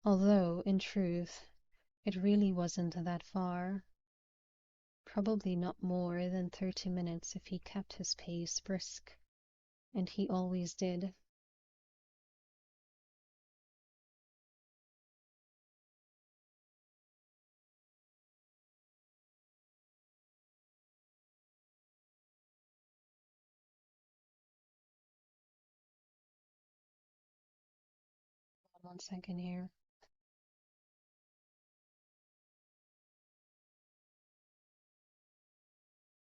Although, in truth, it really wasn't that far. Probably not more than 30 minutes if he kept his pace brisk, and he always did. One second here.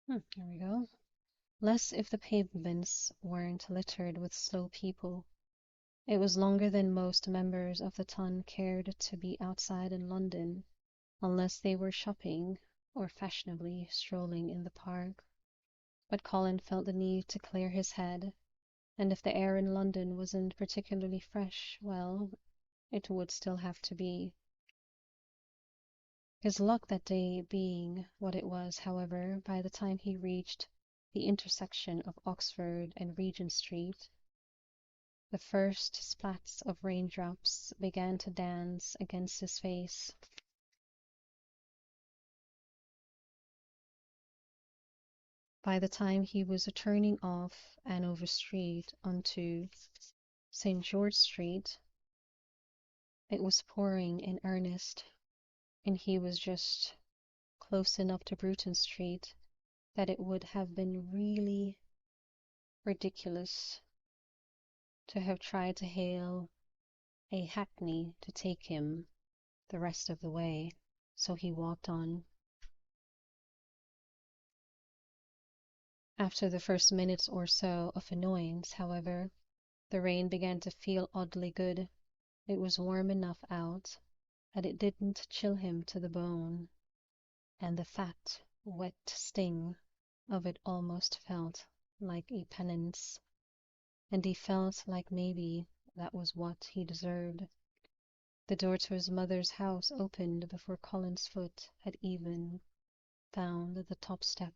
There we go. Less if the pavements weren't littered with slow people. It was longer than most members of the ton cared to be outside in London, unless they were shopping or fashionably strolling in the park. But Colin felt the need to clear his head, and if the air in London wasn't particularly fresh, well, it would still have to be. His luck that day being what it was, however, by the time he reached the intersection of Oxford and Regent Street, the first splats of raindrops began to dance against his face. By the time he was turning off Hanover Street onto St. George Street, it was pouring in earnest, and he was just close enough to Bruton Street that it would have been really ridiculous to have tried to hail a hackney to take him the rest of the way. So he walked on. After the first minute or so of annoyance, however, the rain began to feel oddly good. It was warm enough out that it didn't chill him to the bone, and the fat, wet sting of it almost felt like a penance, and he felt like maybe that was what he deserved. The door to his mother's house opened before Colin's foot had even found the top step.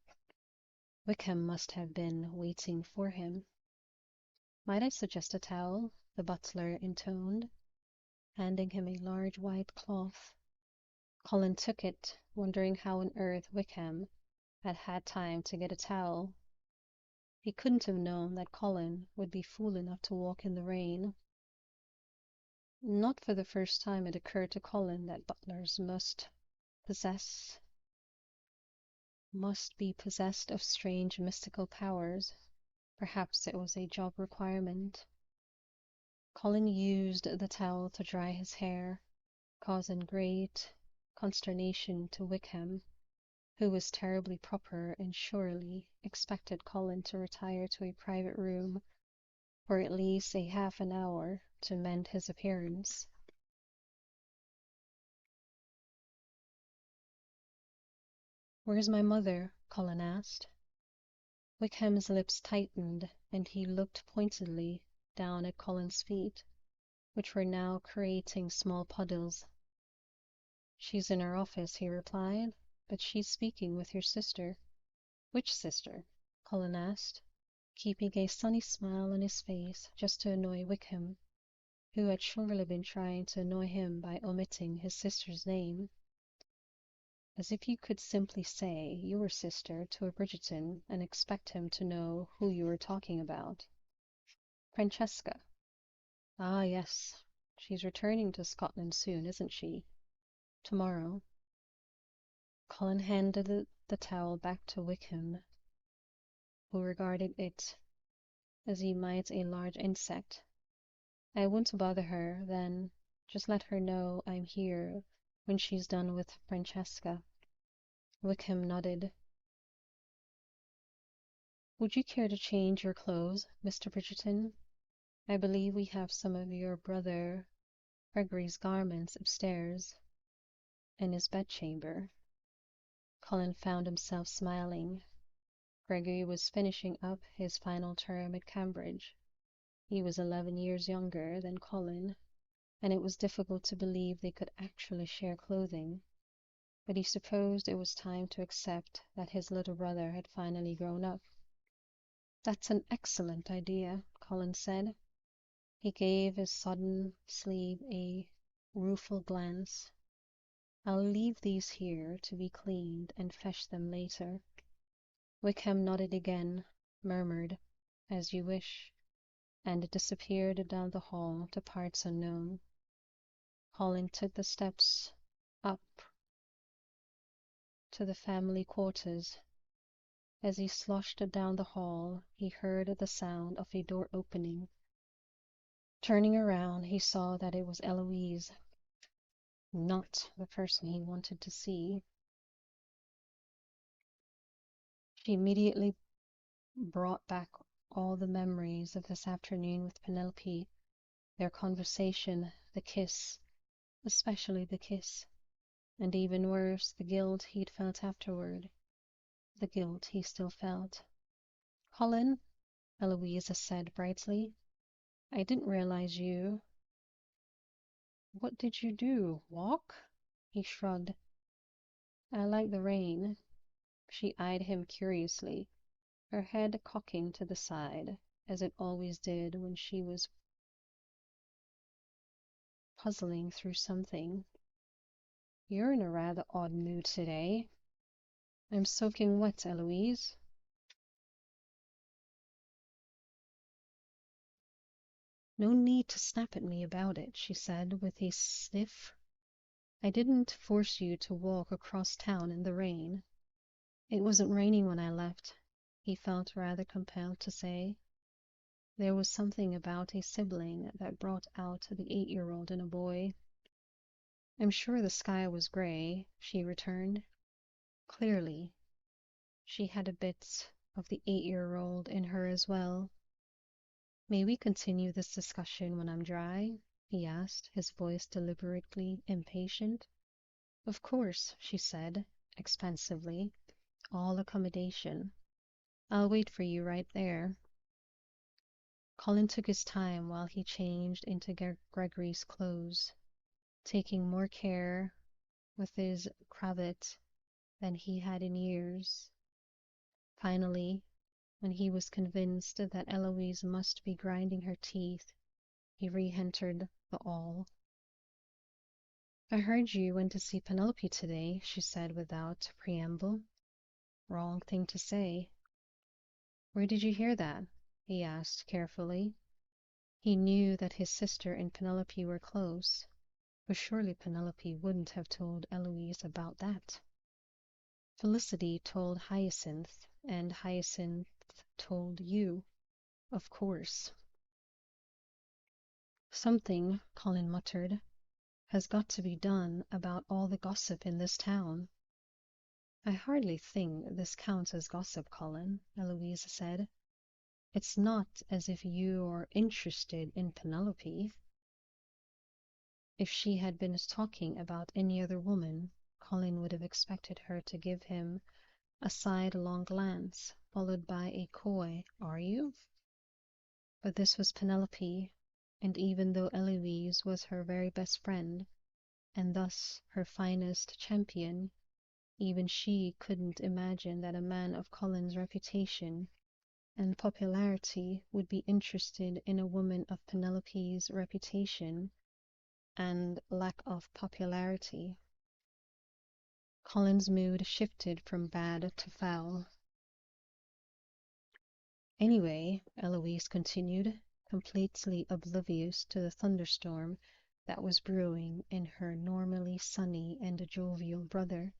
Wickham must have been waiting for him. Might I suggest a towel? The butler intoned, handing him a large white cloth. Colin took it, wondering how on earth Wickham had had time to get a towel. He couldn't have known that Colin would be fool enough to walk in the rain. Not for the first time it occurred to Colin that butlers possess must be possessed of strange mystical powers. Perhaps it was a job requirement. Colin used the towel to dry his hair, causing great consternation to Wickham, who was terribly proper and surely expected Colin to retire to a private room for at least a half an hour to mend his appearance. "Where's my mother?" Colin asked. Wickham's lips tightened, and he looked pointedly down at Colin's feet, which were now creating small puddles. "She's in her office," he replied, "but she's speaking with your sister." "Which sister?" Colin asked, keeping a sunny smile on his face just to annoy Wickham, who had surely been trying to annoy him by omitting his sister's name. As if you could simply say your sister to a Bridgerton and expect him to know who you were talking about. "Francesca." "Ah, yes. She's returning to Scotland soon, isn't she?" "Tomorrow." Colin handed the towel back to Wickham, who regarded it as he might a large insect. "I won't bother her, then. Just let her know I'm here when she's done with Francesca." Wickham nodded. "Would you care to change your clothes, Mr. Bridgerton? I believe we have some of your brother Gregory's garments upstairs in his bedchamber." Colin found himself smiling. Gregory was finishing up his final term at Cambridge. He was 11 years younger than Colin, and it was difficult to believe they could actually share clothing, but he supposed it was time to accept that his little brother had finally grown up. That's an excellent idea, Colin said. He gave his sodden sleeve a rueful glance. I'll leave these here to be cleaned and fetch them later. Wickham nodded again, murmured, As you wish, and disappeared down the hall to parts unknown. Colin took the steps up to the family quarters. As he sloshed down the hall, he heard the sound of a door opening. Turning around, he saw that it was Eloise, not the person he wanted to see. She immediately brought back all the memories of this afternoon with Penelope, their conversation, the kiss, especially the kiss, and even worse, the guilt he'd felt afterward, the guilt he still felt. Colin, Eloise said brightly, I didn't realize you. What did you do? Walk? He shrugged. I like the rain. She eyed him curiously, her head cocking to the side, as it always did when she was puzzling through something. You're in a rather odd mood today. I'm soaking wet, Eloise. No need to snap at me about it, she said with a sniff. I didn't force you to walk across town in the rain. It wasn't raining when I left, he felt rather compelled to say. There was something about a sibling that brought out the 8-year-old in a boy. I'm sure the sky was gray, she returned. Clearly, she had a bit of the 8-year-old in her as well. May we continue this discussion when I'm dry? He asked, his voice deliberately impatient. Of course, she said, expansively. All accommodation. I'll wait for you right there. Colin took his time while he changed into Gregory's clothes, taking more care with his cravat than he had in years. Finally, when he was convinced that Eloise must be grinding her teeth, he re-entered the hall. I heard you went to see Penelope today, she said without preamble. Wrong thing to say. Where did you hear that? He asked carefully. He knew that his sister and Penelope were close, but surely Penelope wouldn't have told Eloise about that. Felicity told Hyacinth, and Hyacinth told you, of course. Something, Colin muttered, has got to be done about all the gossip in this town. I hardly think this counts as gossip, Colin, Eloise said. It's not as if you are interested in Penelope. If she had been talking about any other woman, Colin would have expected her to give him a sidelong glance, followed by a coy, "Are you?" But this was Penelope, and even though Eloise was her very best friend, and thus her finest champion, even she couldn't imagine that a man of Colin's reputation and popularity would be interested in a woman of Penelope's reputation and lack of popularity. Colin's mood shifted from bad to foul. Anyway, Eloise continued, completely oblivious to the thunderstorm that was brewing in her normally sunny and jovial brother.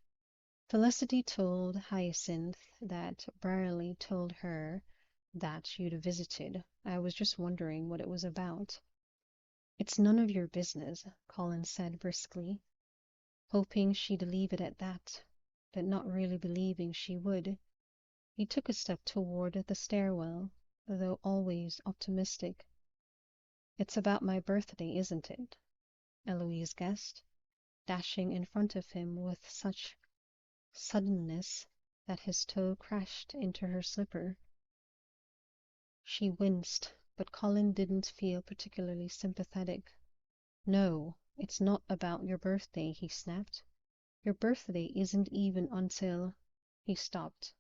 Felicity told Hyacinth that Brierly told her that you'd visited. I was just wondering what it was about. It's none of your business, Colin said briskly, hoping she'd leave it at that, but not really believing she would. He took a step toward the stairwell, though always optimistic. It's about my birthday, isn't it? Eloise guessed, dashing in front of him with such suddenness that his toe crashed into her slipper. She winced, but Colin didn't feel particularly sympathetic. No, it's not about your birthday, he snapped. Your birthday isn't even until... He stopped.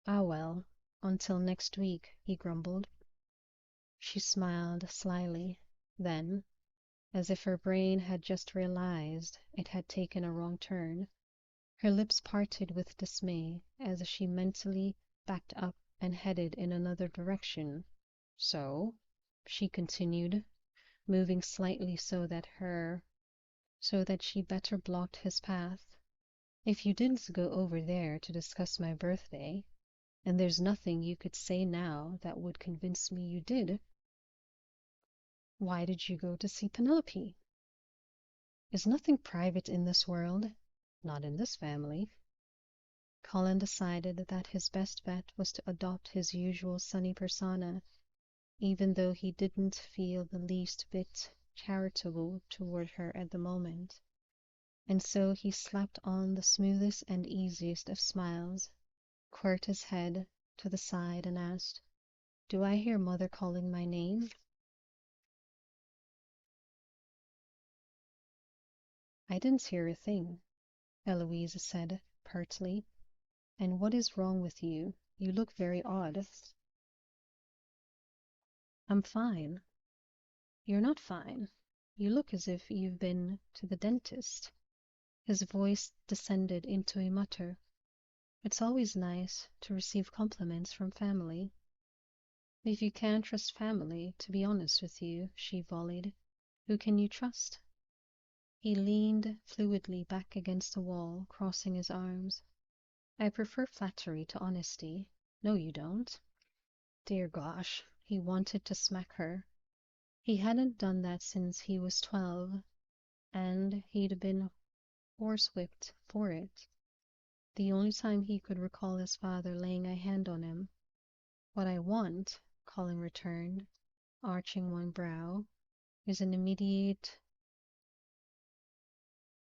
Ah well, until next week, he grumbled. She smiled slyly. Then, as if her brain had just realized it had taken a wrong turn, her lips parted with dismay as she mentally backed up and headed in another direction. So, she continued, moving slightly so that she better blocked his path. If you didn't go over there to discuss my birthday, and there's nothing you could say now that would convince me you did, why did you go to see Penelope? Is nothing private in this world? Not in this family. Colin decided that his best bet was to adopt his usual sunny persona, even though he didn't feel the least bit charitable toward her at the moment. And so he slapped on the smoothest and easiest of smiles, quirked his head to the side, and asked, "Do I hear Mother calling my name?" "I didn't hear a thing," Eloise said pertly. "And what is wrong with you? You look very odd." "I'm fine." "You're not fine. You look as if you've been to the dentist." His voice descended into a mutter. "It's always nice to receive compliments from family." "If you can't trust family, to be honest with you," she volleyed, "who can you trust?" He leaned fluidly back against the wall, crossing his arms. "I prefer flattery to honesty." "No, you don't." Dear gosh, he wanted to smack her. He hadn't done that since he was 12, and he'd been horsewhipped for it. The only time he could recall his father laying a hand on him. "What I want," Colin returned, arching one brow, "is an immediate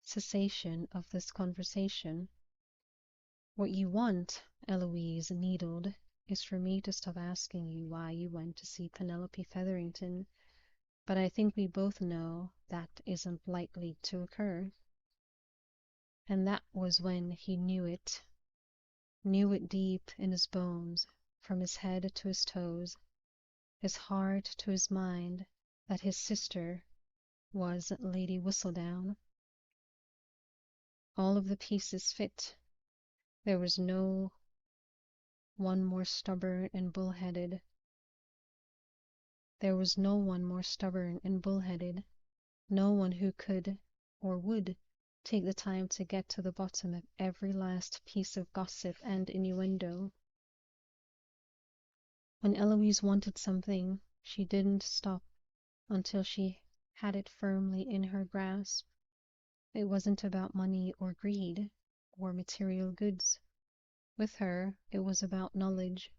cessation of this conversation." "What you want," Eloise needled, "is for me to stop asking you why you went to see Penelope Featherington, but I think we both know that isn't likely to occur." And that was when he knew it deep in his bones, from his head to his toes, his heart to his mind, that his sister was Lady Whistledown. All of the pieces fit. There was no one more stubborn and bullheaded. There was no one more stubborn and bullheaded, no one who could or would take the time to get to the bottom of every last piece of gossip and innuendo. When Eloise wanted something, she didn't stop until she had it firmly in her grasp. It wasn't about money or greed or material goods. With her, it was about knowledge.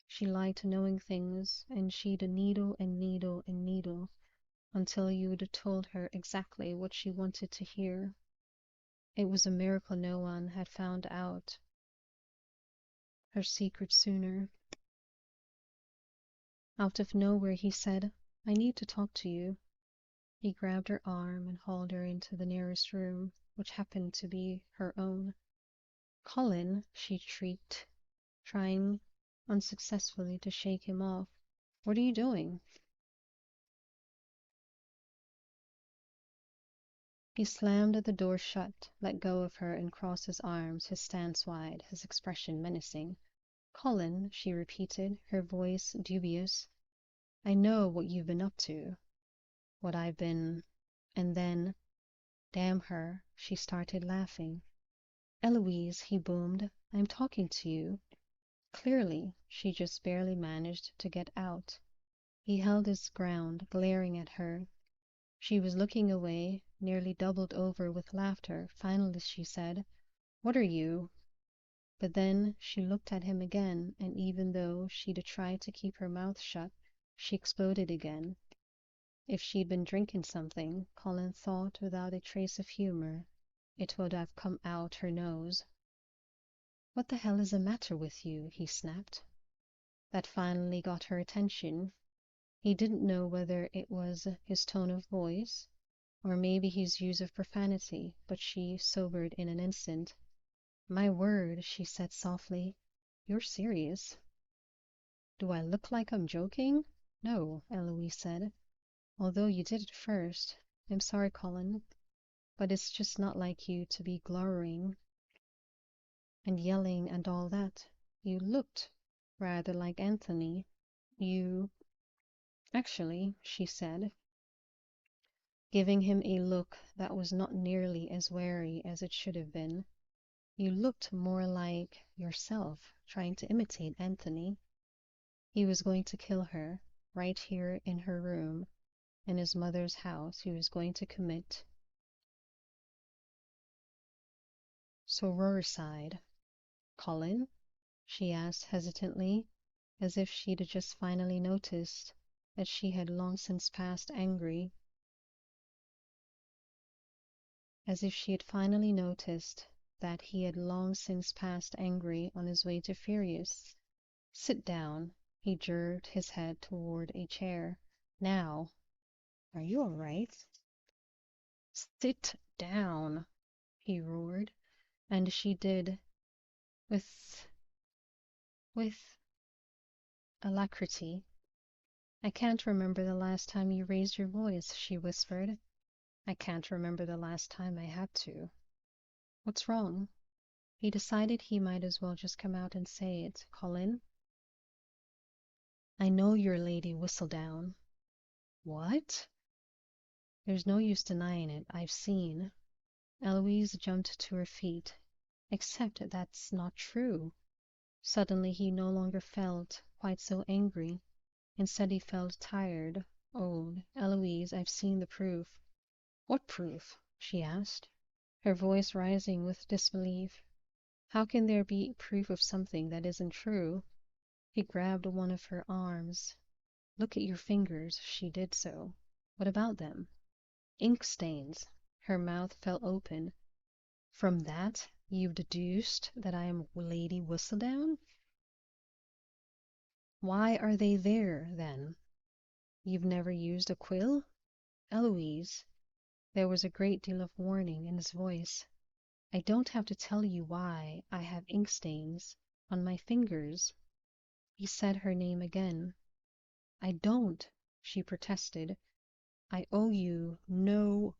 She liked knowing things, and she'd needle and needle and needle until you'd told her exactly what she wanted to hear. It was a miracle no one had found out her secret sooner. Out of nowhere, he said, "I need to talk to you." He grabbed her arm and hauled her into the nearest room, which happened to be her own. "Colin," she shrieked, trying unsuccessfully to shake him off. "What are you doing?" He slammed the door shut, let go of her, and crossed his arms, his stance wide, his expression menacing. "Colin," she repeated, her voice dubious, "I know what you've been up to, what I've been..." And then, damn her, she started laughing. "Eloise," he boomed, "I'm talking to you." Clearly, she just barely managed to get out. He held his ground, glaring at her. She was looking away, nearly doubled over with laughter. Finally she said, "What are you?" But then she looked at him again, and even though she'd tried to keep her mouth shut, she exploded again. If she'd been drinking something, Colin thought, without a trace of humor. it would have come out her nose. What the hell is the matter with you? He snapped. That finally got her attention. He didn't know whether it was his tone of voice or maybe his use of profanity, but she sobered in an instant. My word, she said softly. You're serious. Do I look like I'm joking? No, Eloise said. Although you did it first. I'm sorry, Colin, but it's just not like you to be glowering and yelling and all that. You looked rather like Anthony. You actually, she said, giving him a look that was not nearly as wary as it should have been. You looked more like yourself, trying to imitate Anthony. He was going to kill her, right here in her room, in his mother's house. He was going to commit sororicide. Colin? She asked hesitantly, as if she'd just finally noticed that she had long since passed angry, as if she had finally noticed that he had long since passed angry on his way to furious. Sit down. He jerked his head toward a chair. Now, are you all right? Sit down, he roared, and she did, with with alacrity. I can't remember the last time you raised your voice, she whispered. I can't remember the last time I had to. What's wrong? He decided he might as well just come out and say it. Colin? I know you're Lady Whistledown. What? There's no use denying it. I've seen. Eloise jumped to her feet. Except that's not true. Suddenly he no longer felt quite so angry. Instead he felt tired, old. Eloise, I've seen the proof. What proof? She asked, her voice rising with disbelief. How can there be proof of something that isn't true? He grabbed one of her arms. Look at your fingers. She did so. What about them? Ink stains. Her mouth fell open. From that, you've deduced that I am Lady Whistledown? Why are they there, then? You've never used a quill? Eloise. There was a great deal of warning in his voice. I don't have to tell you why I have ink stains on my fingers. He said her name again. I don't, she protested. I owe you no.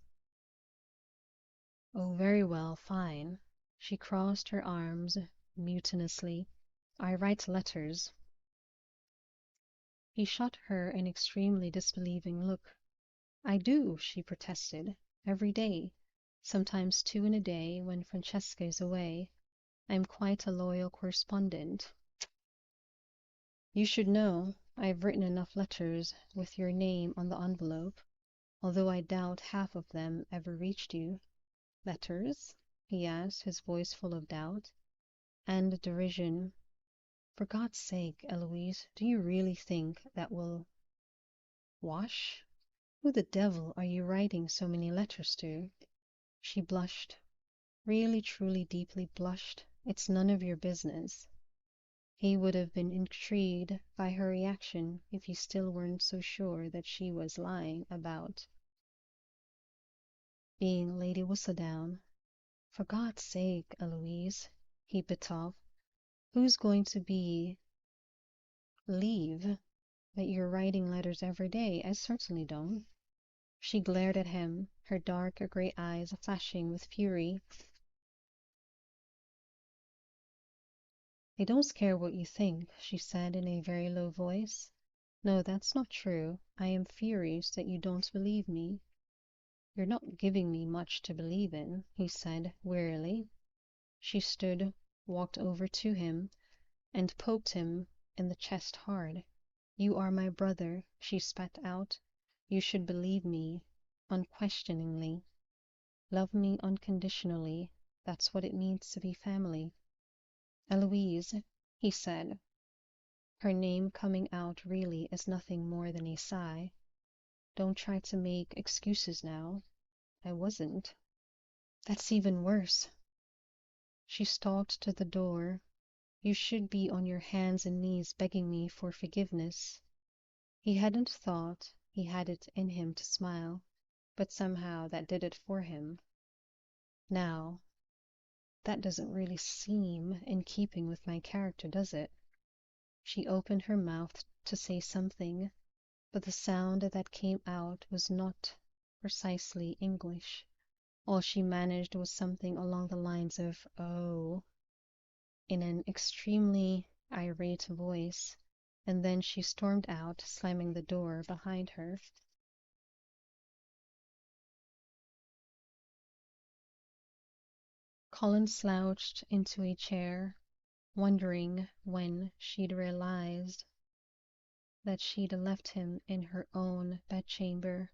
Oh, very well, fine. She crossed her arms mutinously. I write letters. He shot her an extremely disbelieving look. I do, she protested. Every day. Sometimes two in a day when Francesca is away. I'm quite a loyal correspondent. You should know I've written enough letters with your name on the envelope, although I doubt half of them ever reached you. Letters? He asked, his voice full of doubt and derision. For God's sake, Eloise, do you really think that will wash? Who the devil are you writing so many letters to? She blushed, really, truly, deeply blushed. It's none of your business. He would have been intrigued by her reaction if he still weren't so sure that she was lying about being Lady Whistledown. For God's sake, Eloise, he bit off. Who's going to believe that you're writing letters every day? I certainly don't. She glared at him, her dark gray eyes flashing with fury. I don't care what you think, she said in a very low voice. No, that's not true. I am furious that you don't believe me. You're not giving me much to believe in, he said wearily. She stood, walked over to him, and poked him in the chest hard. You are my brother, she spat out. You should believe me unquestioningly. Love me unconditionally. That's what it means to be family. Eloise, he said, her name coming out really as nothing more than a sigh. Don't try to make excuses now. I wasn't. That's even worse. She stalked to the door. You should be on your hands and knees begging me for forgiveness. He hadn't thought he had it in him to smile, but somehow that did it for him. Now, that doesn't really seem in keeping with my character, does it? She opened her mouth to say something, but the sound that came out was not precisely English. All she managed was something along the lines of "oh" in an extremely irate voice, and then she stormed out, slamming the door behind her. Colin slouched into a chair, wondering when she'd realized that she'd left him in her own bedchamber.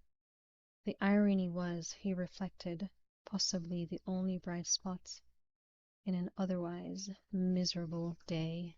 The irony was, he reflected, possibly the only bright spot in an otherwise miserable day.